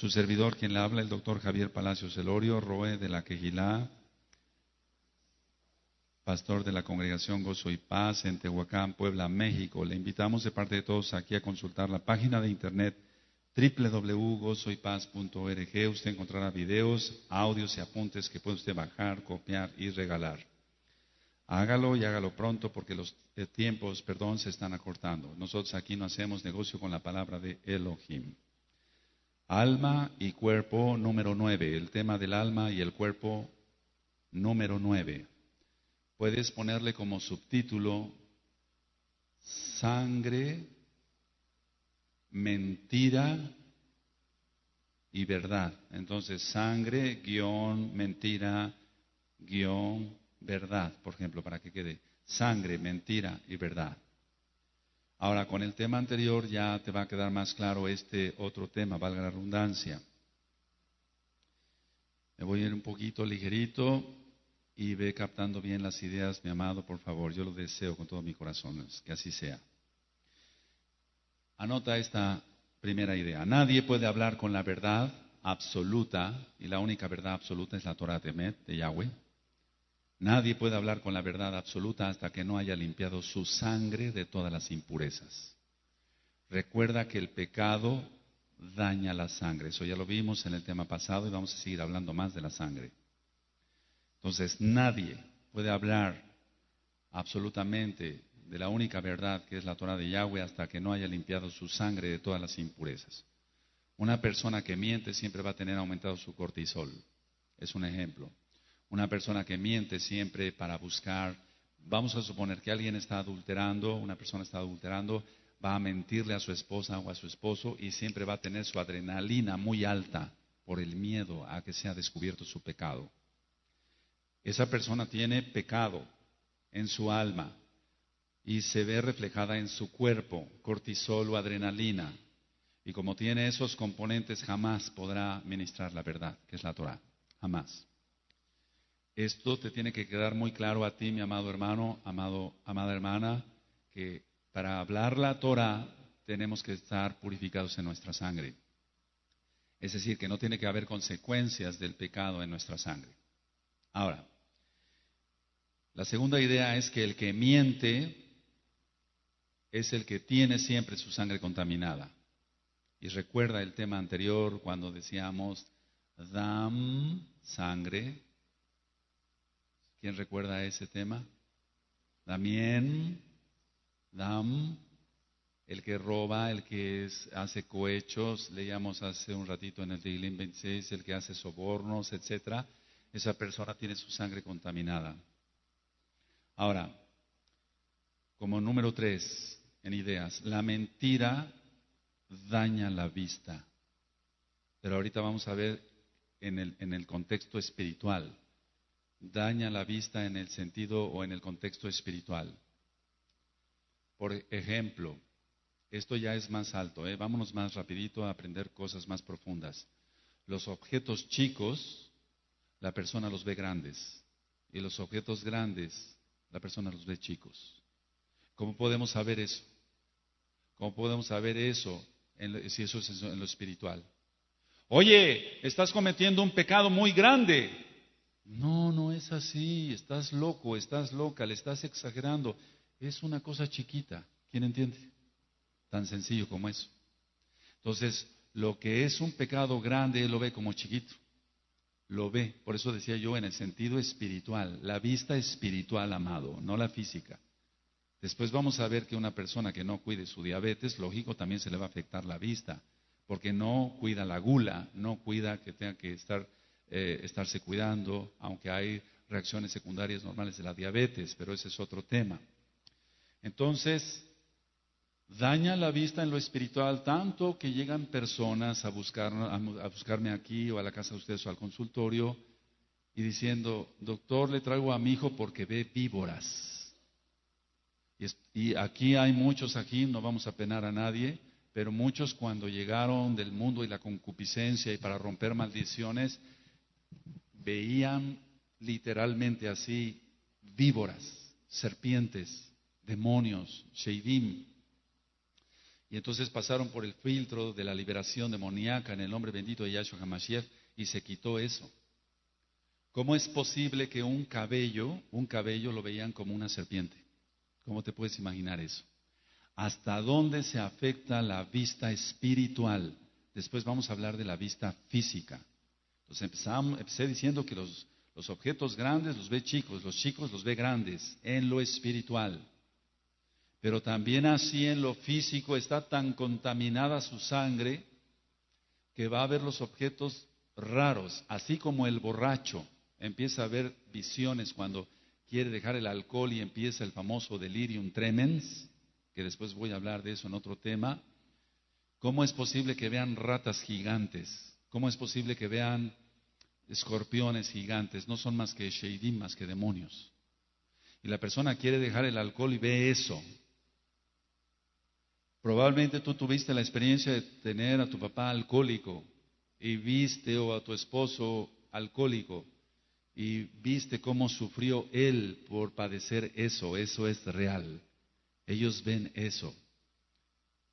Su servidor, quien le habla, el doctor Javier Palacios Elorio, Roe de la Quejilá, pastor de la Congregación Gozo y Paz en Tehuacán, Puebla, México. Le invitamos de parte de todos aquí a consultar la página de internet www.gozoypaz.org. Usted encontrará videos, audios y apuntes que puede usted bajar, copiar y regalar. Hágalo y hágalo pronto porque los tiempos, se están acortando. Nosotros aquí no hacemos negocio con la palabra de Elohim. Alma y cuerpo número 9. El tema del alma y el cuerpo número 9. Puedes ponerle como subtítulo sangre, mentira y verdad. Entonces, sangre, guión, mentira, guión, verdad. Por ejemplo, para que quede sangre, mentira y verdad. Ahora, con el tema anterior ya te va a quedar más claro este otro tema, valga la redundancia. Me voy a ir un poquito ligerito y ve captando bien las ideas, mi amado, por favor. Yo lo deseo con todo mi corazón, que así sea. Anota esta primera idea. Nadie puede hablar con la verdad absoluta, y la única verdad absoluta es la Torah Temet de Yahweh. Nadie puede hablar con la verdad absoluta hasta que no haya limpiado su sangre de todas las impurezas. Recuerda que el pecado daña la sangre. Eso ya lo vimos en el tema pasado y vamos a seguir hablando más de la sangre. Entonces, nadie puede hablar absolutamente de la única verdad que es la Torah de Yahweh hasta que no haya limpiado su sangre de todas las impurezas. Una persona que miente siempre va a tener aumentado su cortisol. Es un ejemplo. Una persona que miente siempre para buscar, vamos a suponer que alguien está adulterando, una persona está adulterando, va a mentirle a su esposa o a su esposo y siempre va a tener su adrenalina muy alta por el miedo a que sea descubierto su pecado. Esa persona tiene pecado en su alma y se ve reflejada en su cuerpo, cortisol o adrenalina. Y como tiene esos componentes, jamás podrá ministrar la verdad, que es la Torah. Jamás. Esto te tiene que quedar muy claro a ti, mi amado hermano, amada hermana, que para hablar la Torah tenemos que estar purificados en nuestra sangre. Es decir, que no tiene que haber consecuencias del pecado en nuestra sangre. Ahora, la segunda idea es que el que miente es el que tiene siempre su sangre contaminada. Y recuerda el tema anterior cuando decíamos dam, sangre. ¿Quién recuerda ese tema? Damien, dam, el que roba, el que hace cohechos, leíamos hace un ratito en el Tehillim 26, el que hace sobornos, etcétera. Esa persona tiene su sangre contaminada. Ahora, como número 3 en ideas, la mentira daña la vista. Pero ahorita vamos a ver en el contexto espiritual. Daña la vista en el sentido o en el contexto espiritual. Por ejemplo, esto ya es más alto, vámonos más rapidito a aprender cosas más profundas. Los objetos chicos, la persona los ve grandes. Y los objetos grandes, la persona los ve chicos. ¿Cómo podemos saber eso? ¿Cómo podemos saber eso si eso es en lo espiritual? Oye, estás cometiendo un pecado muy grande. No, no es así, estás loco, estás loca, le estás exagerando. Es una cosa chiquita, ¿quién entiende? Tan sencillo como eso. Entonces, lo que es un pecado grande, él lo ve como chiquito. Lo ve, por eso decía yo en el sentido espiritual, la vista espiritual, amado, no la física. Después vamos a ver que una persona que no cuide su diabetes, lógico, también se le va a afectar la vista, porque no cuida la gula, no cuida que tenga que estarse cuidando, aunque hay reacciones secundarias normales de la diabetes, pero ese es otro tema. Entonces, daña la vista en lo espiritual tanto que llegan personas a buscarme aquí o a la casa de ustedes o al consultorio y diciendo, doctor, le traigo a mi hijo porque ve víboras. Y aquí hay muchos, aquí no vamos a penar a nadie, pero muchos cuando llegaron del mundo y la concupiscencia y para romper maldiciones, veían literalmente así víboras, serpientes, demonios, sheidim. Y entonces pasaron por el filtro de la liberación demoníaca en el nombre bendito de Yahshua HaMashiach y se quitó eso. ¿Cómo es posible que un cabello lo veían como una serpiente? ¿Cómo te puedes imaginar eso? ¿Hasta dónde se afecta la vista espiritual? Después vamos a hablar de la vista física. Entonces empecé diciendo que los objetos grandes los ve chicos, los chicos los ve grandes en lo espiritual. Pero también así en lo físico está tan contaminada su sangre que va a ver los objetos raros, así como el borracho empieza a ver visiones cuando quiere dejar el alcohol y empieza el famoso delirium tremens, que después voy a hablar de eso en otro tema. ¿Cómo es posible que vean ratas gigantes? ¿Cómo es posible que vean escorpiones gigantes? No son más que sheidim, más que demonios. Y la persona quiere dejar el alcohol y ve eso. Probablemente tú tuviste la experiencia de tener a tu papá alcohólico y viste, o a tu esposo alcohólico, y viste cómo sufrió él por padecer eso. Eso es real. Ellos ven eso.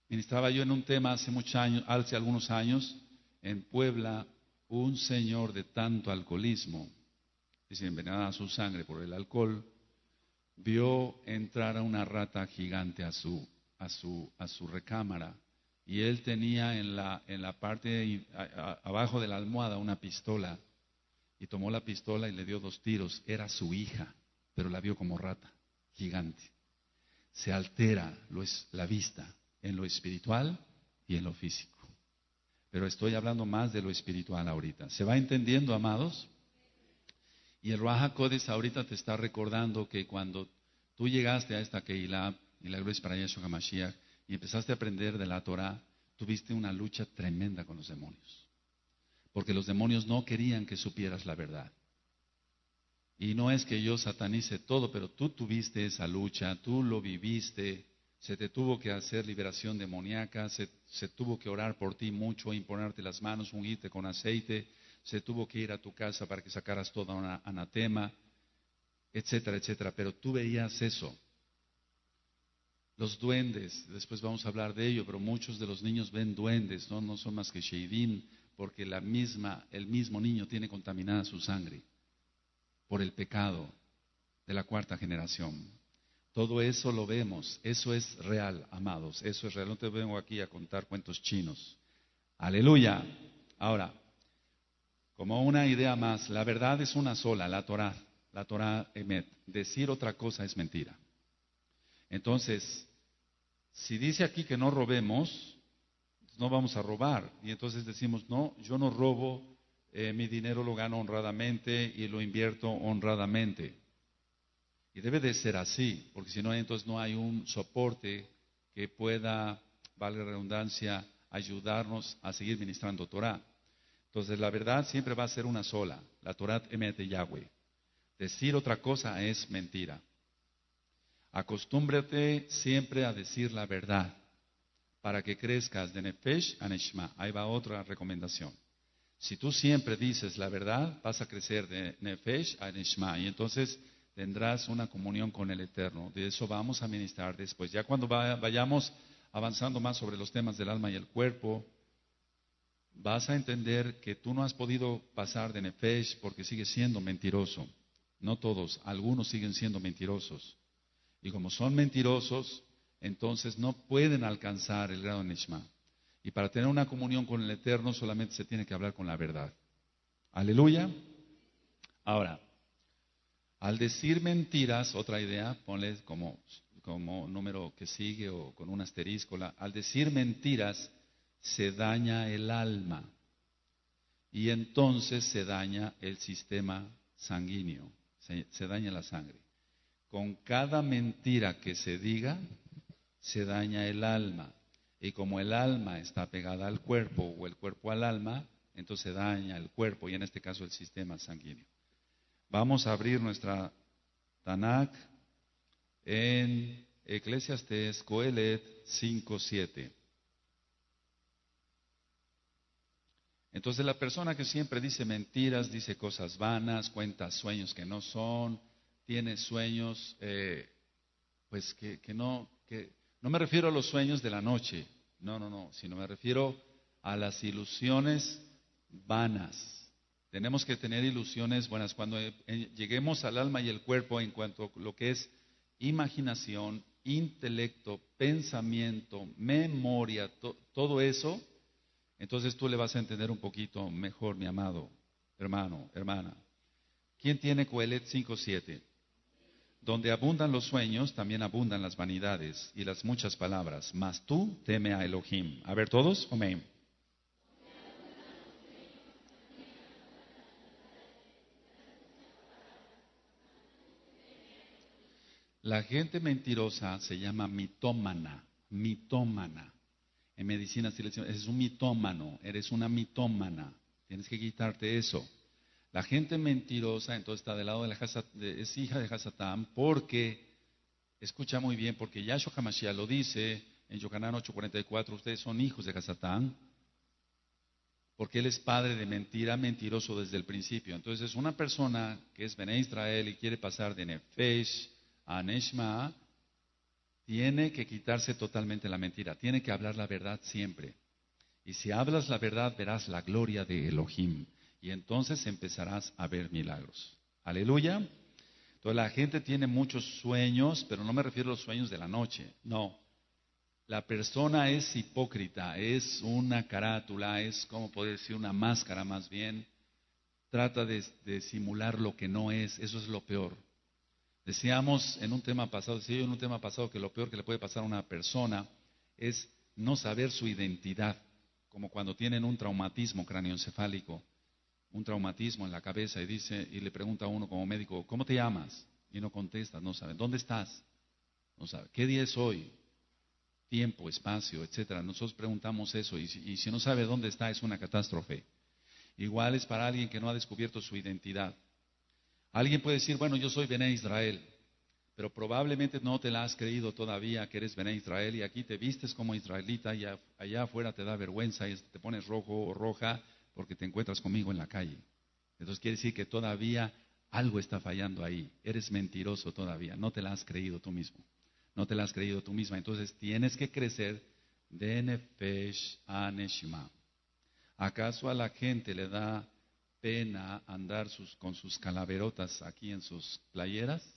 Ministraba yo en un tema hace algunos años, en Puebla, un señor de tanto alcoholismo, y se envenenaba su sangre por el alcohol, vio entrar a una rata gigante a su recámara, y él tenía en la parte abajo de la almohada una pistola, y tomó la pistola y le dio 2 tiros. Era su hija, pero la vio como rata gigante. Se altera la vista en lo espiritual y en lo físico. Pero estoy hablando más de lo espiritual ahorita. ¿Se va entendiendo, amados? Y el Ruach HaKodesh ahorita te está recordando que cuando tú llegaste a esta Keilah, y la gloria es para Yahshua HaMashiach, y empezaste a aprender de la Torah, tuviste una lucha tremenda con los demonios. Porque los demonios no querían que supieras la verdad. Y no es que yo satanice todo, pero tú tuviste esa lucha, tú lo viviste, se te tuvo que hacer liberación demoníaca, se tuvo que orar por ti mucho, imponerte las manos, ungirte con aceite, se tuvo que ir a tu casa para que sacaras toda una anatema, etcétera, etcétera. Pero tú veías eso. Los duendes, después vamos a hablar de ello, pero muchos de los niños ven duendes, no son más que sheidim, porque el mismo niño tiene contaminada su sangre por el pecado de la 4ª generación. Todo eso lo vemos, eso es real, amados, eso es real. No te vengo aquí a contar cuentos chinos. Aleluya. Ahora, como una idea más, la verdad es una sola, la Torah Emet. Decir otra cosa es mentira. Entonces, si dice aquí que no robemos, no vamos a robar. Y entonces decimos, no, yo no robo, mi dinero lo gano honradamente y lo invierto honradamente. Y debe de ser así, porque si no, entonces no hay un soporte que pueda, valga la redundancia, ayudarnos a seguir ministrando Torah. Entonces la verdad siempre va a ser una sola, la Torah Emet de Yahweh. Decir otra cosa es mentira. Acostúmbrate siempre a decir la verdad, para que crezcas de Nefesh a Neshama. Ahí va otra recomendación. Si tú siempre dices la verdad, vas a crecer de Nefesh a Neshama, y entonces tendrás una comunión con el Eterno. De eso vamos a ministrar después. Ya cuando vayamos avanzando más sobre los temas del alma y el cuerpo, vas a entender que tú no has podido pasar de Nefesh porque sigues siendo mentiroso. No todos, algunos siguen siendo mentirosos. Y como son mentirosos, entonces no pueden alcanzar el grado de Neshama. Y para tener una comunión con el Eterno solamente se tiene que hablar con la verdad. Aleluya. Ahora, al decir mentiras, otra idea, ponle como número que sigue o con un asterisco, al decir mentiras se daña el alma y entonces se daña el sistema sanguíneo, se daña la sangre. Con cada mentira que se diga, se daña el alma. Y como el alma está pegada al cuerpo o el cuerpo al alma, entonces se daña el cuerpo y en este caso el sistema sanguíneo. Vamos a abrir nuestra Tanakh en Eclesiastés Coelet 5:7. Entonces la persona que siempre dice mentiras, dice cosas vanas, cuenta sueños que no son, tiene sueños, pues que no me refiero a los sueños de la noche, No, sino me refiero a las ilusiones vanas. Tenemos que tener ilusiones buenas. Cuando lleguemos al alma y el cuerpo en cuanto a lo que es imaginación, intelecto, pensamiento, memoria, todo eso, entonces tú le vas a entender un poquito mejor, mi amado hermano, hermana. ¿Quién tiene Coelet 5:7? Donde abundan los sueños, también abundan las vanidades y las muchas palabras. Mas tú teme a Elohim. A ver todos, amén. La gente mentirosa se llama mitómana, mitómana. En medicina sí le decimos, es un mitómano, eres una mitómana. Tienes que quitarte eso. La gente mentirosa entonces está del lado de es hija de Hasatán porque, escucha muy bien, porque Yahshua HaMashiach lo dice en Yohanan 8:44, ustedes son hijos de Hasatán, porque él es padre de mentira, mentiroso desde el principio. Entonces una persona que es Bené Israel y quiere pasar de Nefesh a Neshma, tiene que quitarse totalmente la mentira, tiene que hablar la verdad siempre. Y si hablas la verdad, verás la gloria de Elohim. Y entonces empezarás a ver milagros. Aleluya. Entonces la gente tiene muchos sueños, pero no me refiero a los sueños de la noche. No. La persona es hipócrita, es una carátula, es como poder decir una máscara más bien. Trata de simular lo que no es, eso es lo peor. Decía yo en un tema pasado que lo peor que le puede pasar a una persona es no saber su identidad, como cuando tienen un traumatismo craneoencefálico, un traumatismo en la cabeza y le pregunta a uno como médico, ¿cómo te llamas? Y no contesta, no sabe, ¿dónde estás? No sabe, ¿qué día es hoy? Tiempo, espacio, etcétera. Nosotros preguntamos eso y si no sabe dónde está es una catástrofe. Igual es para alguien que no ha descubierto su identidad. Alguien puede decir, bueno, yo soy Bené Israel, pero probablemente no te la has creído todavía que eres Bené Israel y aquí te vistes como israelita y allá afuera te da vergüenza y te pones rojo o roja porque te encuentras conmigo en la calle. Entonces quiere decir que todavía algo está fallando ahí. Eres mentiroso todavía, no te la has creído tú mismo. No te la has creído tú misma. Entonces tienes que crecer de Nefesh a Neshima. ¿Acaso a la gente le da pena andar con sus calaverotas aquí en sus playeras?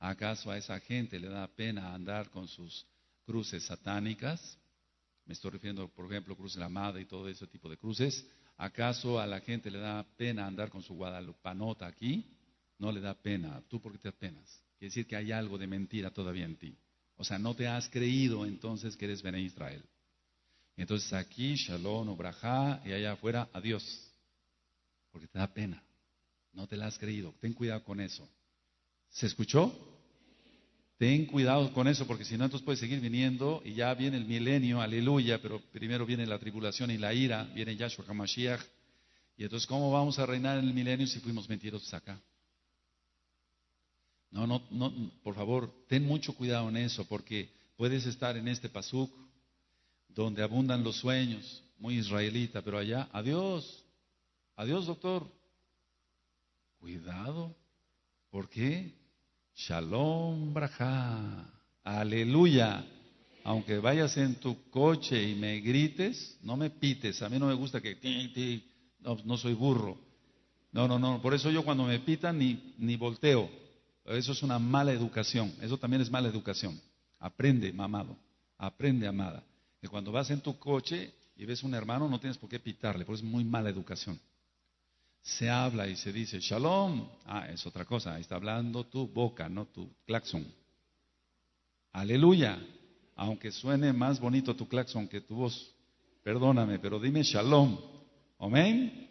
¿Acaso a esa gente le da pena andar con sus cruces satánicas? Me estoy refiriendo, por ejemplo, Cruz de la Amada y todo ese tipo de cruces. ¿Acaso a la gente le da pena andar con su guadalupanota aquí? No le da pena. ¿Tú por qué te apenas? Quiere decir que hay algo de mentira todavía en ti. O sea, no te has creído entonces que eres Bené Israel. Entonces aquí, Shalom o Brajá, y allá afuera, adiós. Porque te da pena. No te la has creído. Ten cuidado con eso. ¿Se escuchó? Ten cuidado con eso, porque si no, entonces puedes seguir viniendo y ya viene el milenio, aleluya, pero primero viene la tribulación y la ira, viene Yahshua HaMashiach. Y entonces, ¿cómo vamos a reinar en el milenio si fuimos mentirosos acá? No, por favor, ten mucho cuidado en eso, porque puedes estar en este pasuk donde abundan los sueños, muy israelita, pero allá, adiós, adiós doctor, cuidado, ¿por qué? Shalom Brajá, aleluya. Aunque vayas en tu coche y me grites, no me pites, a mí no me gusta que no soy burro. No, por eso yo cuando me pitan ni volteo. Eso es una mala educación, eso también es mala educación. Aprende, mamado, aprende, amada. Que cuando vas en tu coche y ves un hermano no tienes por qué pitarle, porque es muy mala educación. Se habla y se dice shalom, es otra cosa, ahí está hablando tu boca, no tu claxon. Aleluya, aunque suene más bonito tu claxon que tu voz, perdóname, pero dime shalom, amén.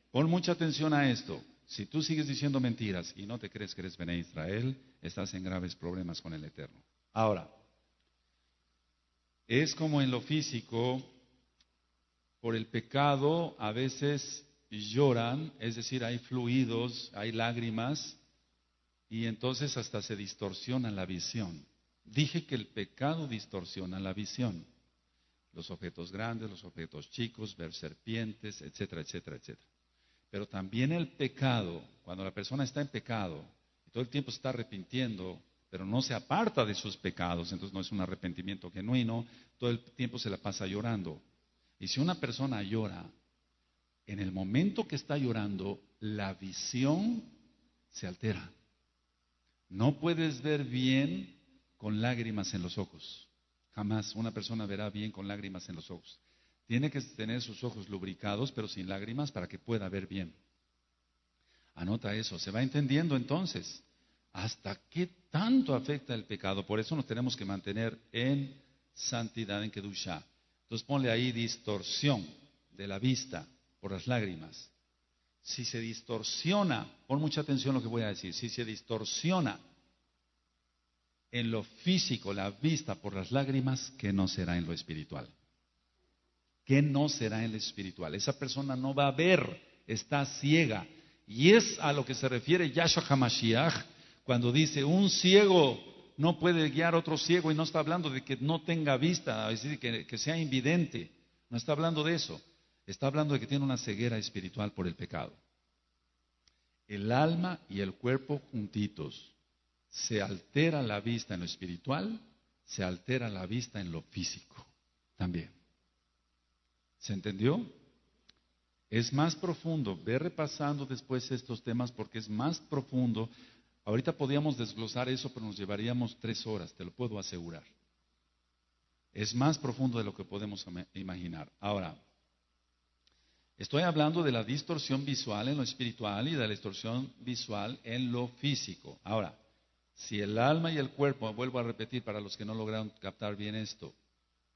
Pon mucha atención a esto. Si tú sigues diciendo mentiras y no te crees que eres Bené Israel, estás en graves problemas con el Eterno. Ahora, es como en lo físico, por el pecado a veces lloran, es decir, hay fluidos, hay lágrimas, y entonces hasta se distorsiona la visión. Dije que el pecado distorsiona la visión. Los objetos grandes, los objetos chicos, ver serpientes, etcétera, etcétera, etcétera. Pero también el pecado, cuando la persona está en pecado y todo el tiempo se está arrepintiendo, pero no se aparta de sus pecados, entonces no es un arrepentimiento genuino, todo el tiempo se la pasa llorando. Y si una persona llora, en el momento que está llorando, la visión se altera. No puedes ver bien con lágrimas en los ojos. Jamás una persona verá bien con lágrimas en los ojos. Tiene que tener sus ojos lubricados, pero sin lágrimas, para que pueda ver bien. Anota eso. ¿Se va entendiendo entonces? ¿Hasta qué tanto afecta el pecado? Por eso nos tenemos que mantener en santidad, en Kedushá. Entonces ponle ahí distorsión de la vista por las lágrimas. Si se distorsiona, pon mucha atención a lo que voy a decir, si se distorsiona en lo físico la vista por las lágrimas, ¿qué no será en lo espiritual? ¿Qué no será en lo espiritual? Esa persona no va a ver, está ciega. Y es a lo que se refiere Yahshua HaMashiach cuando dice, un ciego no puede guiar a otro ciego, y no está hablando de que no tenga vista, es decir, que sea invidente. No está hablando de eso. Está hablando de que tiene una ceguera espiritual por el pecado. El alma y el cuerpo juntitos. Se altera la vista en lo espiritual, se altera la vista en lo físico también. ¿Se entendió? Es más profundo. Ve repasando después estos temas porque es más profundo. Ahorita podríamos desglosar eso, pero nos llevaríamos 3 horas, te lo puedo asegurar. Es más profundo de lo que podemos imaginar. Ahora, estoy hablando de la distorsión visual en lo espiritual y de la distorsión visual en lo físico. Ahora, si el alma y el cuerpo, vuelvo a repetir para los que no lograron captar bien esto,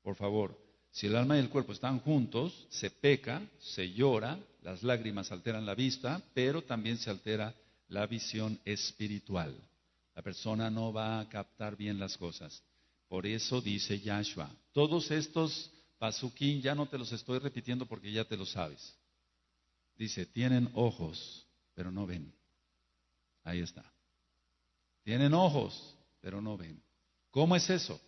por favor, si el alma y el cuerpo están juntos, se peca, se llora, las lágrimas alteran la vista, pero también se altera la visión espiritual. La persona no va a captar bien las cosas. Por eso dice Yahshua, todos estos pasuquín ya no te los estoy repitiendo porque ya te lo sabes. Dice, tienen ojos, pero no ven. Ahí está. Tienen ojos, pero no ven. ¿Cómo es eso?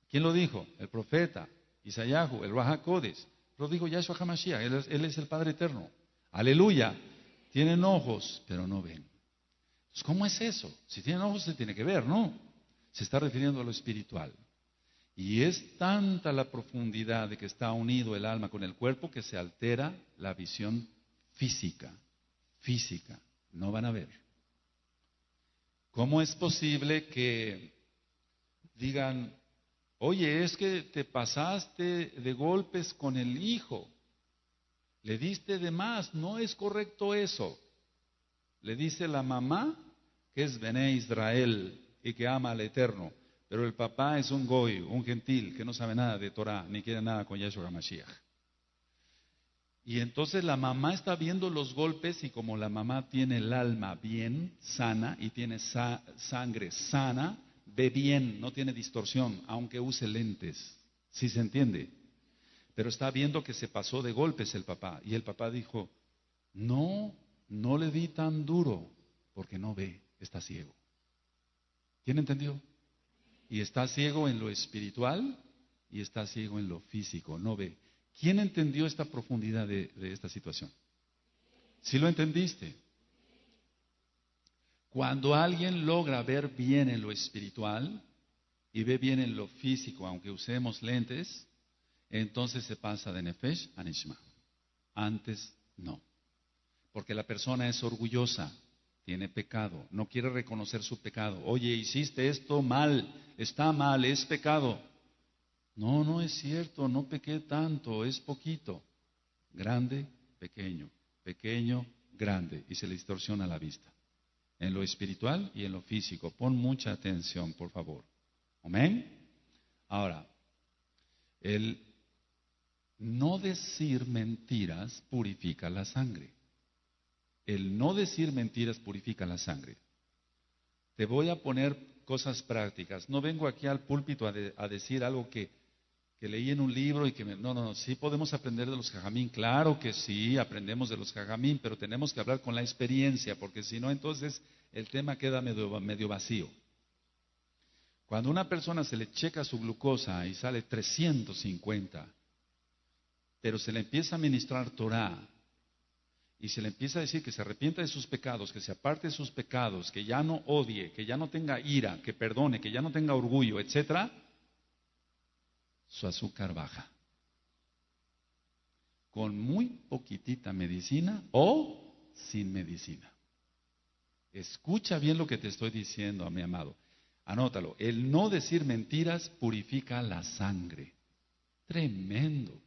¿Quién lo dijo? El profeta, Isayahu, el Ruach HaKodesh. Lo dijo Yahshua HaMashiach, él es el Padre Eterno. Aleluya. Tienen ojos, pero no ven. Entonces, ¿cómo es eso? Si tienen ojos se tiene que ver, ¿no? Se está refiriendo a lo espiritual. Y es tanta la profundidad de que está unido el alma con el cuerpo que se altera la visión física. Física. No van a ver. ¿Cómo es posible que digan, oye, es que te pasaste de golpes con el hijo, le diste de más? No es correcto eso. Le dice la mamá que es Bené Israel y que ama al Eterno, pero el papá es un goy, un gentil que no sabe nada de Torah ni quiere nada con Yahshua HaMashiach. Y entonces la mamá está viendo los golpes y como la mamá tiene el alma bien, sana, y tiene sangre sana, ve bien, no tiene distorsión, aunque use lentes. ¿Sí se entiende? Pero está viendo que se pasó de golpes el papá. Y el papá dijo, no le di tan duro, porque no ve, está ciego. ¿Quién entendió? Y está ciego en lo espiritual y está ciego en lo físico, no ve. ¿Quién entendió esta profundidad de esta situación? ¿Sí lo entendiste? Cuando alguien logra ver bien en lo espiritual y ve bien en lo físico, aunque usemos lentes, entonces se pasa de Nefesh a Nishma. Antes no. Porque la persona es orgullosa, tiene pecado, no quiere reconocer su pecado. Oye, hiciste esto mal, está mal, es pecado. No es cierto, no pequé tanto, es poquito. Grande, pequeño, pequeño, grande. Y se le distorsiona la vista. En lo espiritual y en lo físico. Pon mucha atención, por favor. Amén. Ahora, el no decir mentiras purifica la sangre. El no decir mentiras purifica la sangre. Te voy a poner cosas prácticas. No vengo aquí al púlpito a decir algo que leí en un libro y que no, sí podemos aprender de los jajamín, claro que sí, aprendemos de los jajamín, pero tenemos que hablar con la experiencia, porque si no, entonces el tema queda medio vacío. Cuando a una persona se le checa su glucosa y sale 350, pero se le empieza a ministrar Torah, y se le empieza a decir que se arrepienta de sus pecados, que se aparte de sus pecados, que ya no odie, que ya no tenga ira, que perdone, que ya no tenga orgullo, etcétera, su azúcar baja. Con muy poquitita medicina o sin medicina. Escucha bien lo que te estoy diciendo, mi amado. Anótalo. El no decir mentiras purifica la sangre. Tremendo.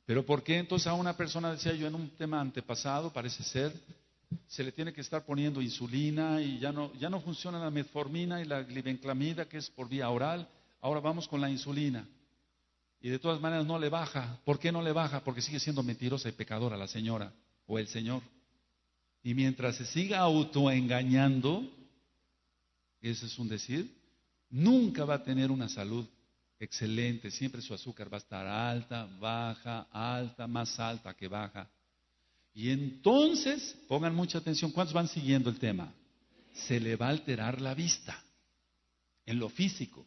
Pero ¿por qué entonces a una persona, decía yo en un tema antepasado, parece ser, se le tiene que estar poniendo insulina y ya no funciona la metformina y la glibenclamida, que es por vía oral? Ahora vamos con la insulina. Y de todas maneras no le baja. ¿Por qué no le baja? Porque sigue siendo mentirosa y pecadora la señora o el señor. Y mientras se siga autoengañando, eso es un decir, nunca va a tener una salud excelente. Siempre su azúcar va a estar alta, baja, alta, más alta que baja. Y entonces, pongan mucha atención, ¿cuántos van siguiendo el tema? Se le va a alterar la vista en lo físico.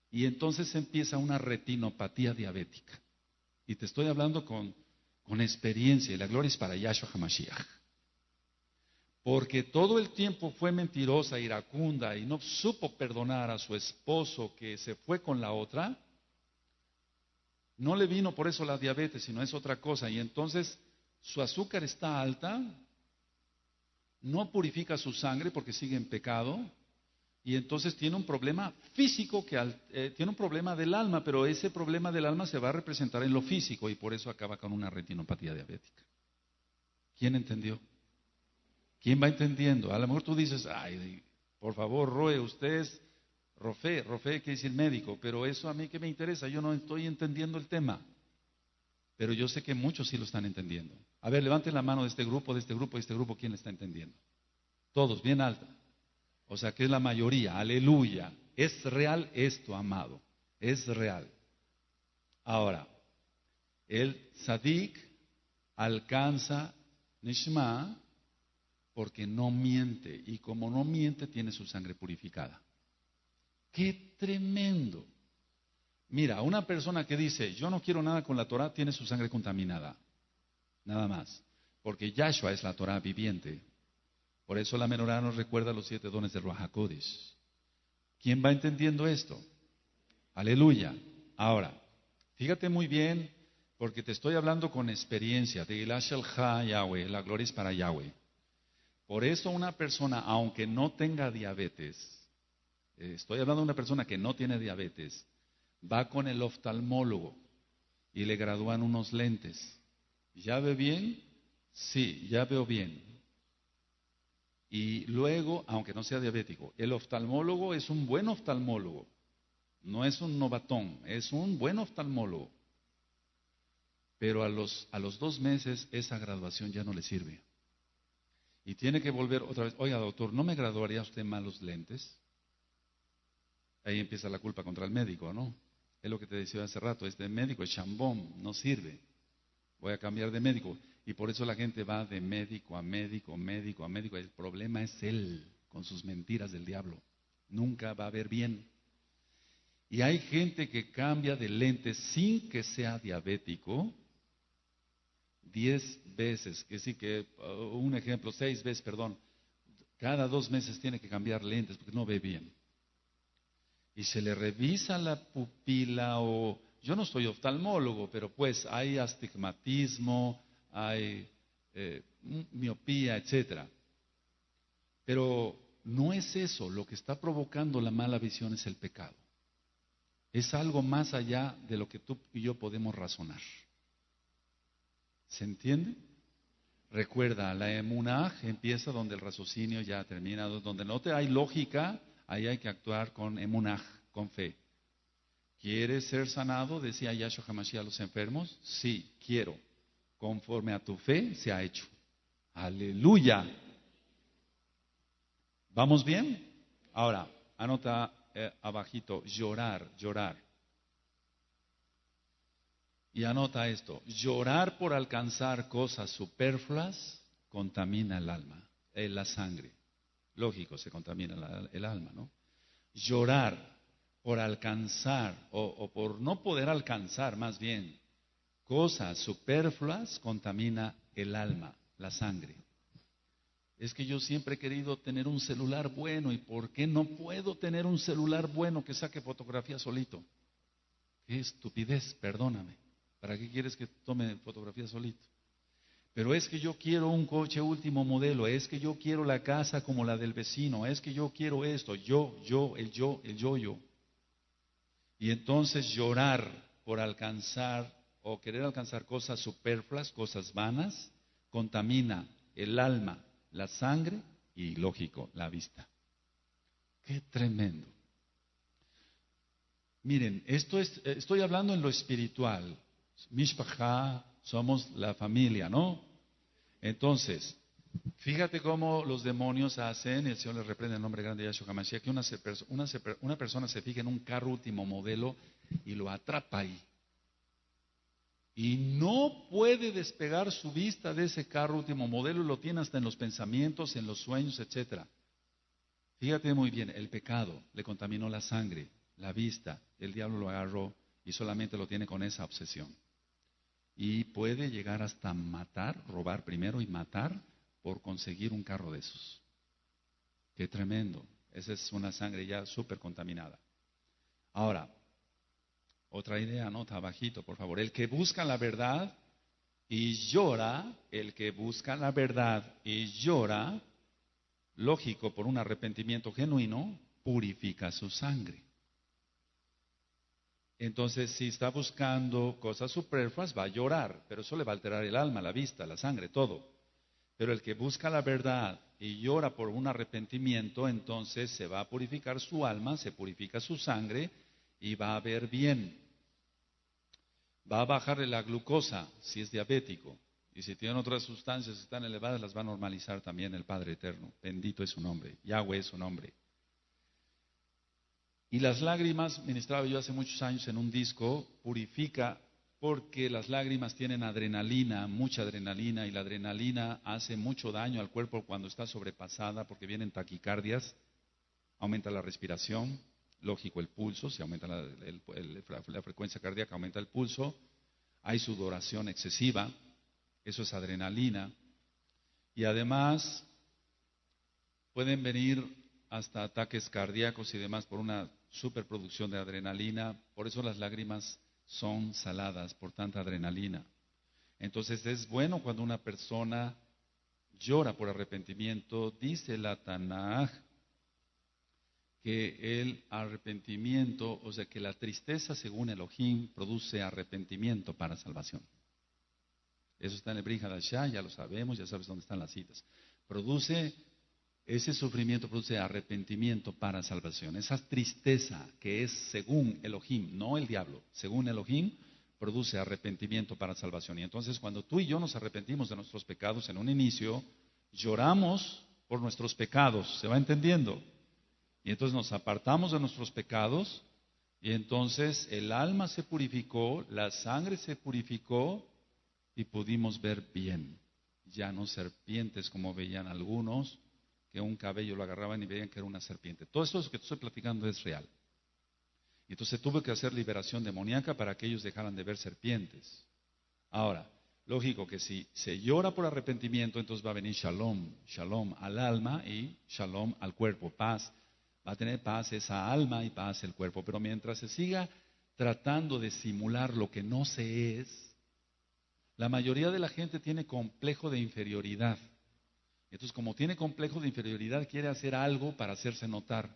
Y entonces empieza una retinopatía diabética. Y te estoy hablando con experiencia, y la gloria es para Yahshua HaMashiach. Porque todo el tiempo fue mentirosa, iracunda, y no supo perdonar a su esposo que se fue con la otra. No le vino por eso la diabetes, sino es otra cosa. Y entonces su azúcar está alta, no purifica su sangre porque sigue en pecado. Y entonces tiene un problema físico, tiene un problema del alma, pero ese problema del alma se va a representar en lo físico y por eso acaba con una retinopatía diabética. ¿Quién entendió? ¿Quién va entendiendo? A lo mejor tú dices, ay, por favor, Roe, usted es Rofe quiere decir médico, pero eso a mí que me interesa, yo no estoy entendiendo el tema. Pero yo sé que muchos sí lo están entendiendo. A ver, levanten la mano de este grupo, ¿quién lo está entendiendo? Todos, bien alta. O sea que es la mayoría, aleluya. Es real esto, amado, es real. Ahora, el Sadik alcanza Nishma porque no miente, y como no miente tiene su sangre purificada. ¡Qué tremendo! Mira, una persona que dice, yo no quiero nada con la Torah, tiene su sangre contaminada, nada más, porque Yahshua es la Torah viviente. Por eso la menorá nos recuerda los 7 dones de Ruach HaKodesh. ¿Quién va entendiendo esto? Aleluya. Ahora, fíjate muy bien, porque te estoy hablando con experiencia. De Ilashal Yahweh, la gloria es para Yahweh. Por eso una persona, aunque no tenga diabetes, estoy hablando de una persona que no tiene diabetes, va con el oftalmólogo y le gradúan unos lentes. ¿Ya ve bien? Sí, ya veo bien. Y luego, aunque no sea diabético, el oftalmólogo es un buen oftalmólogo, no es un novatón, es un buen oftalmólogo. Pero a los 2 meses esa graduación ya no le sirve. Y tiene que volver otra vez, oiga doctor, ¿no me graduaría usted malos lentes? Ahí empieza la culpa contra el médico, ¿no? Es lo que te decía hace rato, este médico es chambón, no sirve. Voy a cambiar de médico. Y por eso la gente va de médico a médico, médico a médico. El problema es él, con sus mentiras del diablo. Nunca va a ver bien. Y hay gente que cambia de lentes sin que sea diabético 10 veces. Que sí que, un ejemplo, 6 veces, perdón. Cada 2 meses tiene que cambiar lentes porque no ve bien. Y se le revisa la pupila o... Yo no soy oftalmólogo, pero pues hay astigmatismo, hay miopía, etcétera. Pero no es eso, lo que está provocando la mala visión es el pecado. Es algo más allá de lo que tú y yo podemos razonar. ¿Se entiende? Recuerda, la emunah empieza donde el raciocinio ya termina, donde no hay lógica, ahí hay que actuar con emunah, con fe. ¿Quieres ser sanado? Decía Yahshua HaMashiach a los enfermos. Sí, quiero. Conforme a tu fe se ha hecho. Aleluya. ¿Vamos bien? Ahora, anota abajito, llorar. Y anota esto, llorar por alcanzar cosas superfluas contamina el alma, la sangre. Lógico, se contamina el alma, ¿no? Llorar por alcanzar o por no poder alcanzar más bien cosas superfluas contamina el alma, la sangre. Es que yo siempre he querido tener un celular bueno, ¿y por qué no puedo tener un celular bueno que saque fotografía solito? Qué estupidez, perdóname. ¿Para qué quieres que tome fotografía solito? Pero es que yo quiero un coche último modelo, es que yo quiero la casa como la del vecino, es que yo quiero esto, yo. Y entonces llorar por alcanzar o querer alcanzar cosas superfluas, cosas vanas, contamina el alma, la sangre y, lógico, la vista. Qué tremendo. Miren, estoy hablando en lo espiritual. Mishpachá, somos la familia, ¿no? Entonces, fíjate cómo los demonios hacen, y el Señor les reprende en el nombre grande de Yahshua HaMashiach, que una persona se fija en un carro último modelo y lo atrapa ahí. Y no puede despegar su vista de ese carro último modelo y lo tiene hasta en los pensamientos, en los sueños, etcétera. Fíjate muy bien, el pecado le contaminó la sangre, la vista, el diablo lo agarró y solamente lo tiene con esa obsesión. Y puede llegar hasta matar, robar primero y matar por conseguir un carro de esos. Qué tremendo. Esa es una sangre ya súper contaminada. Ahora, otra idea, nota bajito, por favor. El que busca la verdad y llora, el que busca la verdad y llora, lógico, por un arrepentimiento genuino, purifica su sangre. Entonces, si está buscando cosas superfluas, va a llorar, pero eso le va a alterar el alma, la vista, la sangre, todo. Pero el que busca la verdad y llora por un arrepentimiento, entonces se va a purificar su alma, se purifica su sangre y va a ver bien. Va a bajarle la glucosa si es diabético. Y si tienen otras sustancias que están elevadas, las va a normalizar también el Padre Eterno. Bendito es su nombre. Yahweh es su nombre. Y las lágrimas, ministraba yo hace muchos años en un disco, purifica porque las lágrimas tienen adrenalina, mucha adrenalina, y la adrenalina hace mucho daño al cuerpo cuando está sobrepasada porque vienen taquicardias, aumenta la respiración, lógico el pulso, si aumenta la frecuencia cardíaca, aumenta el pulso, hay sudoración excesiva, eso es adrenalina, y además pueden venir hasta ataques cardíacos y demás por una superproducción de adrenalina, por eso las lágrimas son saladas por tanta adrenalina. Entonces es bueno cuando una persona llora por arrepentimiento, dice la Tanaj que el arrepentimiento, o sea que la tristeza según Elohim produce arrepentimiento para salvación. Eso está en el Brit Hadashah, ya lo sabemos, ya sabes dónde están las citas. Ese sufrimiento produce arrepentimiento para salvación. Esa tristeza que es según Elohim, no el diablo, según Elohim, produce arrepentimiento para salvación. Y entonces cuando tú y yo nos arrepentimos de nuestros pecados en un inicio, lloramos por nuestros pecados, ¿se va entendiendo? Y entonces nos apartamos de nuestros pecados y entonces el alma se purificó, la sangre se purificó y pudimos ver bien. Ya no serpientes como veían algunos, que un cabello lo agarraban y veían que era una serpiente. Todo esto que te estoy platicando es real. Y entonces tuve que hacer liberación demoníaca para que ellos dejaran de ver serpientes. Ahora, lógico que si se llora por arrepentimiento, entonces va a venir shalom, shalom al alma y shalom al cuerpo, paz. Va a tener paz esa alma y paz el cuerpo. Pero mientras se siga tratando de simular lo que no se es, la mayoría de la gente tiene complejo de inferioridad. Entonces, como tiene complejo de inferioridad, quiere hacer algo para hacerse notar.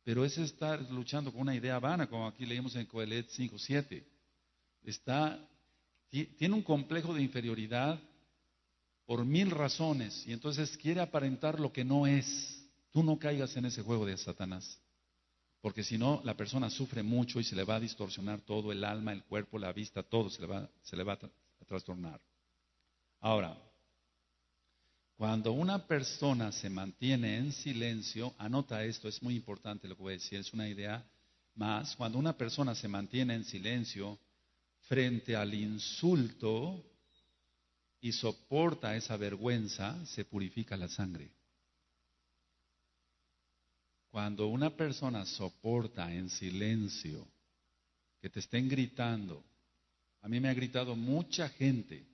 Pero es estar luchando con una idea vana, como aquí leímos en Coelet 5:7. Tiene un complejo de inferioridad por 1000 razones, y entonces quiere aparentar lo que no es. Tú no caigas en ese juego de Satanás, porque si no, la persona sufre mucho y se le va a distorsionar todo, el alma, el cuerpo, la vista, todo se le va a trastornar. Ahora, cuando una persona se mantiene en silencio, anota esto, es muy importante lo que voy a decir, es una idea más. Cuando una persona se mantiene en silencio frente al insulto y soporta esa vergüenza, se purifica la sangre. Cuando una persona soporta en silencio que te estén gritando, a mí me ha gritado mucha gente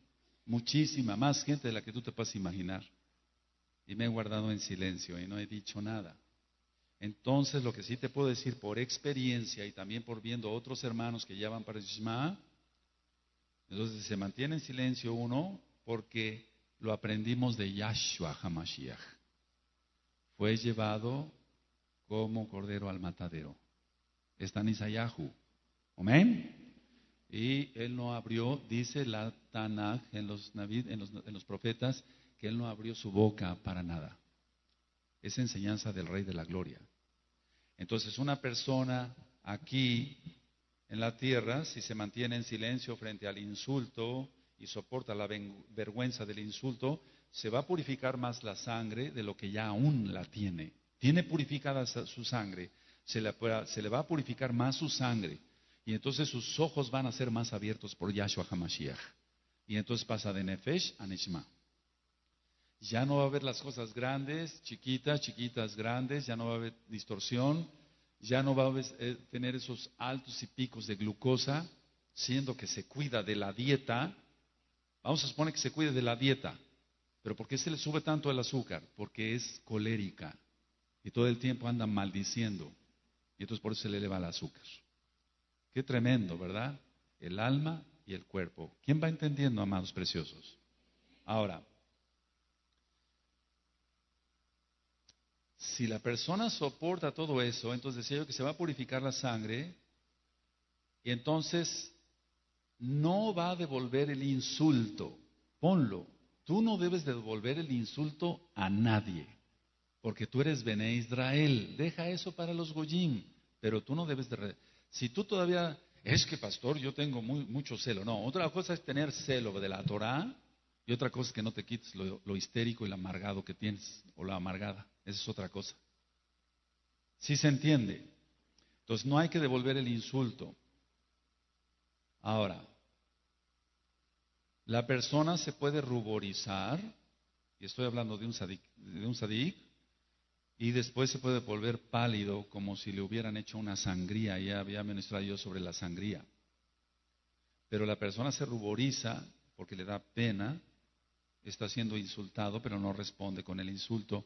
muchísima, más gente de la que tú te puedas imaginar. Y me he guardado en silencio y no he dicho nada. Entonces, lo que sí te puedo decir por experiencia y también por viendo otros hermanos que ya van para el Shema, entonces se mantiene en silencio uno porque lo aprendimos de Yahshua HaMashiach. Fue llevado como cordero al matadero. Está en Isayahu. Amén. Y él no abrió, dice la Tanaj en los profetas, que él no abrió su boca para nada. Es enseñanza del Rey de la Gloria. Entonces, una persona aquí en la tierra, si se mantiene en silencio frente al insulto y soporta la vergüenza del insulto, se va a purificar más la sangre de lo que ya aún la tiene. Tiene purificada su sangre, se le va a purificar más su sangre. Y entonces sus ojos van a ser más abiertos por Yahshua HaMashiach. Y entonces pasa de Nefesh a Neshama. Ya no va a haber las cosas grandes, chiquitas, chiquitas, grandes, ya no va a haber distorsión, ya no va a tener esos altos y picos de glucosa, siendo que se cuida de la dieta. Vamos a suponer que se cuide de la dieta, pero ¿por qué se le sube tanto el azúcar? Porque es colérica y todo el tiempo anda maldiciendo y entonces por eso se le eleva el azúcar. Qué tremendo, ¿verdad? El alma y el cuerpo. ¿Quién va entendiendo, amados preciosos? Ahora, si la persona soporta todo eso, entonces decía yo que se va a purificar la sangre y entonces no va a devolver el insulto. Ponlo. Tú no debes devolver el insulto a nadie, porque tú eres Bené Israel. Deja eso para los Goyim, pero tú no debes de... Si tú todavía, es que pastor, yo tengo mucho celo. No, otra cosa es tener celo de la Torah y otra cosa es que no te quites lo histérico y lo amargado que tienes, o la amargada. Esa es otra cosa. ¿Sí se entiende? Entonces no hay que devolver el insulto. Ahora, la persona se puede ruborizar, y estoy hablando de un sadik, y después se puede volver pálido como si le hubieran hecho una sangría. Ya había ministrado yo sobre la sangría. Pero la persona se ruboriza porque le da pena, está siendo insultado, pero no responde con el insulto.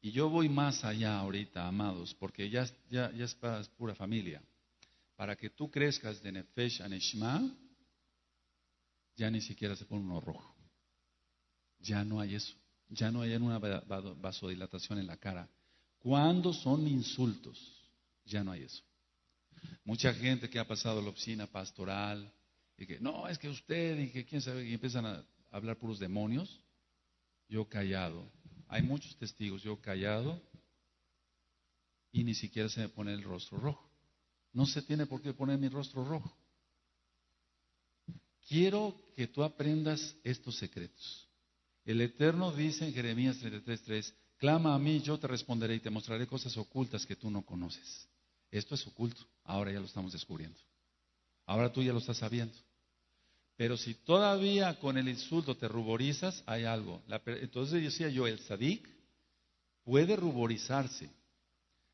Y yo voy más allá ahorita, amados, porque ya es pura familia. Para que tú crezcas de Nefesh a Neshama, ya ni siquiera se pone uno rojo. Ya no hay eso. Ya no hay una vasodilatación en la cara. Cuando son insultos, ya no hay eso. Mucha gente que ha pasado la oficina pastoral y que, no, es que usted y que quién sabe, y empiezan a hablar puros demonios. Yo callado. Hay muchos testigos, yo callado y ni siquiera se me pone el rostro rojo. No se tiene por qué poner mi rostro rojo. Quiero que tú aprendas estos secretos. El Eterno dice en Jeremías 33:3, clama a mí, yo te responderé y te mostraré cosas ocultas que tú no conoces. Esto es oculto, ahora ya lo estamos descubriendo. Ahora tú ya lo estás sabiendo. Pero si todavía con el insulto te ruborizas, hay algo. Entonces decía yo, el tzadik puede ruborizarse,